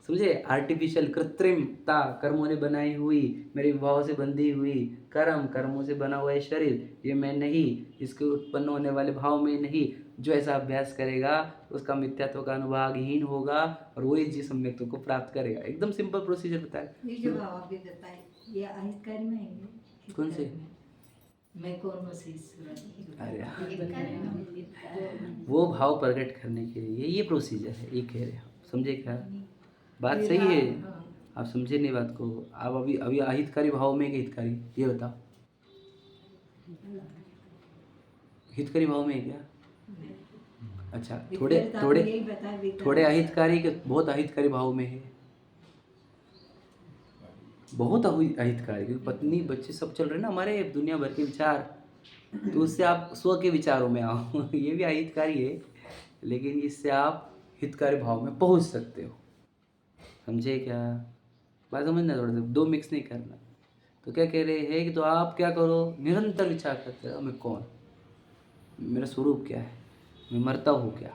समझे, आर्टिफिशियल कृत्रिमता कर्मों ने बनाई हुई, मेरे विभाव से बंधी हुई कर्मों से बना हुआ है शरीर, ये मैं नहीं, इसके उत्पन्न होने वाले भाव में नहीं। जो ऐसा अभ्यास करेगा उसका मिथ्यात्व का अनुभागहीन होगा और वही जी सम्यक्त्व को प्राप्त करेगा। एकदम सिंपल प्रोसीजर बताया। ये जो भाव आपने बताए ये अहितकारी में है, कौन से, मैं कौन हूँ से ईश्वर, अरे वो भाव प्रकट करने के लिए ये प्रोसीजर है, ये कह रहे हैं, समझे क्या बात, सही है, आप समझे नहीं बात को। आप अभी अहितकारी भाव में, हितकारी, ये बताओ, हितकारी भाव में है क्या, अच्छा, थोड़े अहितकारी के, बहुत अहितकारी भाव में है, बहुत अहितकारी, क्योंकि पत्नी बच्चे सब चल रहे ना हमारे दुनिया भर के विचार, तो उससे आप स्व के विचारों में आओ ये भी अहितकारी है, लेकिन इससे आप हितकारी भाव में पहुंच सकते हो, समझे क्या बात, समझना थोड़ा सा, दो मिक्स नहीं करना। तो क्या कह रहे हैं कि तो आप क्या करो, निरंतर विचार करते रहो, मैं कौन, मेरा स्वरूप क्या है, मैं मरता हूँ क्या,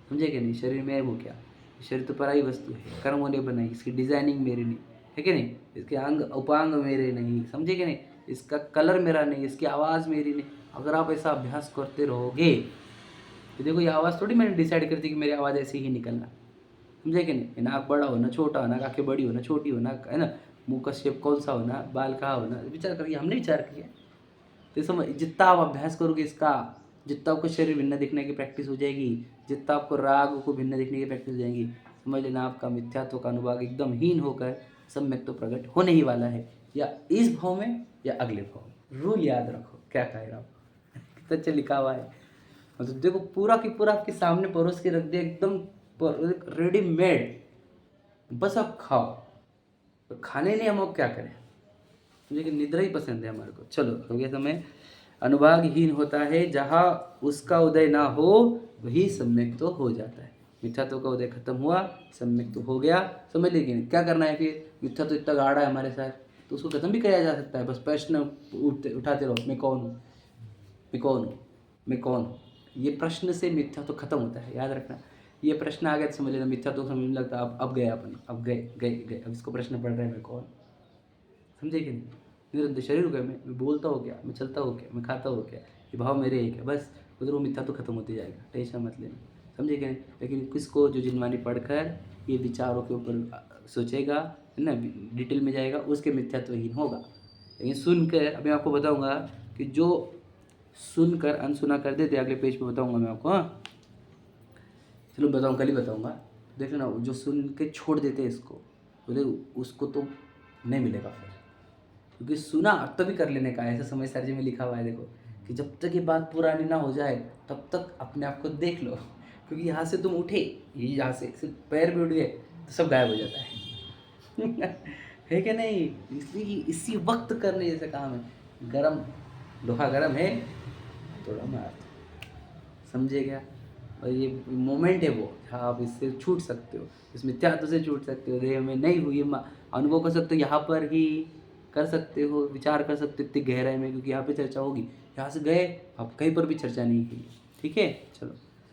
समझे कि नहीं, शरीर में हूँ क्या, शरीर तो पराई वस्तु है, कर्मों ने बनाई, इसकी डिजाइनिंग मेरी नहीं है कि नहीं, इसके अंग उपांग मेरे नहीं, समझे कि नहीं, इसका कलर मेरा नहीं, इसकी आवाज़ मेरी नहीं। अगर आप ऐसा अभ्यास करते रहोगे तो देखो, ये आवाज़ थोड़ी मैंने डिसाइड करती कि मेरी आवाज़ ऐसे ही निकलना, समझे कि नहीं, नाक बड़ा होना छोटा होना, आँखें बड़ी होना छोटी होना, है ना, मुंह का शेप कौन सा होना, बाल कहाँ होना, विचार करिए, हमने विचार किया। तो समझ, जितना आप अभ्यास करोगे इसका, जितना आपको शरीर भिन्न दिखने की प्रैक्टिस हो जाएगी, जितना आपको राग को भिन्न दिखने की प्रैक्टिस हो जाएगी, समझ लेना आपका मिथ्यात्व का अनुभाग एकदम हीन होकर सम्यक तो प्रकट होने ही वाला है, या इस भाव में या अगले भाव में। रूल याद रखो, क्या कह रहा हूँ कितना अच्छा लिखा हुआ है, मतलब देखो पूरा की पूरा आपके सामने परोस के रख दिया, एकदम रेडीमेड, बस आप खाओ, तो खाने नहीं हम अब क्या करें, मुझे निद्रा ही पसंद है हमारे को। चलो हो गया समय। अनुभागहीन होता है जहाँ उसका उदय ना हो वही सम्यक तो हो जाता है, मिथ्यात्व का उदय खत्म हुआ, सम्यक तो हो गया, समझ लेकिन क्या करना है फिर, मिथ्या तो इतना गाढ़ा है हमारे साथ, तो उसको खत्म भी किया जा सकता है, बस प्रश्न उठाते रहो, मैं कौन हूँ, मैं कौन हूँ, मैं कौन हूँ, ये प्रश्न से मिथ्या तो खत्म होता है, याद रखना। ये प्रश्न आ गया तो समझ लेना मिथ्या तो समझ में लगता है, अब गए अपन, अब गए, अब इसको प्रश्न पढ़ रहे हैं, मैं कौन, समझे कि नहीं, निरंतर शरीर हो गया, मैं बोलता हो क्या, मैं चलता हो क्या, मैं खाता हो क्या, ये भाव मेरे है क्या, बस उधर वो मिथ्या तो खत्म होती जाएगा, टेंशन मत लेना, समझे कि नहीं। लेकिन किसको, जो जिनवानी पढ़कर ये विचारों के ऊपर सोचेगा, है ना, डिटेल में जाएगा, उसके मिथ्यात्वहीन होगा। लेकिन सुनकर, अभी आपको बताऊंगा कि जो सुनकर अनसुना कर देते, अगले पेज पे बताऊंगा मैं आपको, हाँ चलो बताऊँ, कल ही बताऊंगा, देख लेना, जो सुन के छोड़ देते हैं इसको, बोले उसको तो नहीं मिलेगा फिर, क्योंकि सुना तभी कर लेने का, ऐसा समय सारजी में लिखा हुआ है, देखो कि जब तक ये बात पुरानी ना हो जाए तब तक अपने आप को देख लो, क्योंकि यहाँ से तुम उठे, ये यहाँ से सिर्फ पैर भी उठ गए तो सब गायब हो जाता है है कि नहीं, इसलिए इसी वक्त करने जैसा काम है, गरम लोहा गर्म है, थोड़ा मार दो, समझे क्या? और ये मोमेंट है वो जहाँ आप इससे छूट सकते हो, इस मिथ्यात्व से छूट सकते हो, देह में नहीं हुई अनुभव कर सकते हो, यहाँ पर ही कर सकते हो, विचार कर सकते हो इतनी गहराई में, क्योंकि यहाँ पे चर्चा होगी। यहाँ से गए आप कहीं पर भी चर्चा नहीं की, ठीक है? चलो।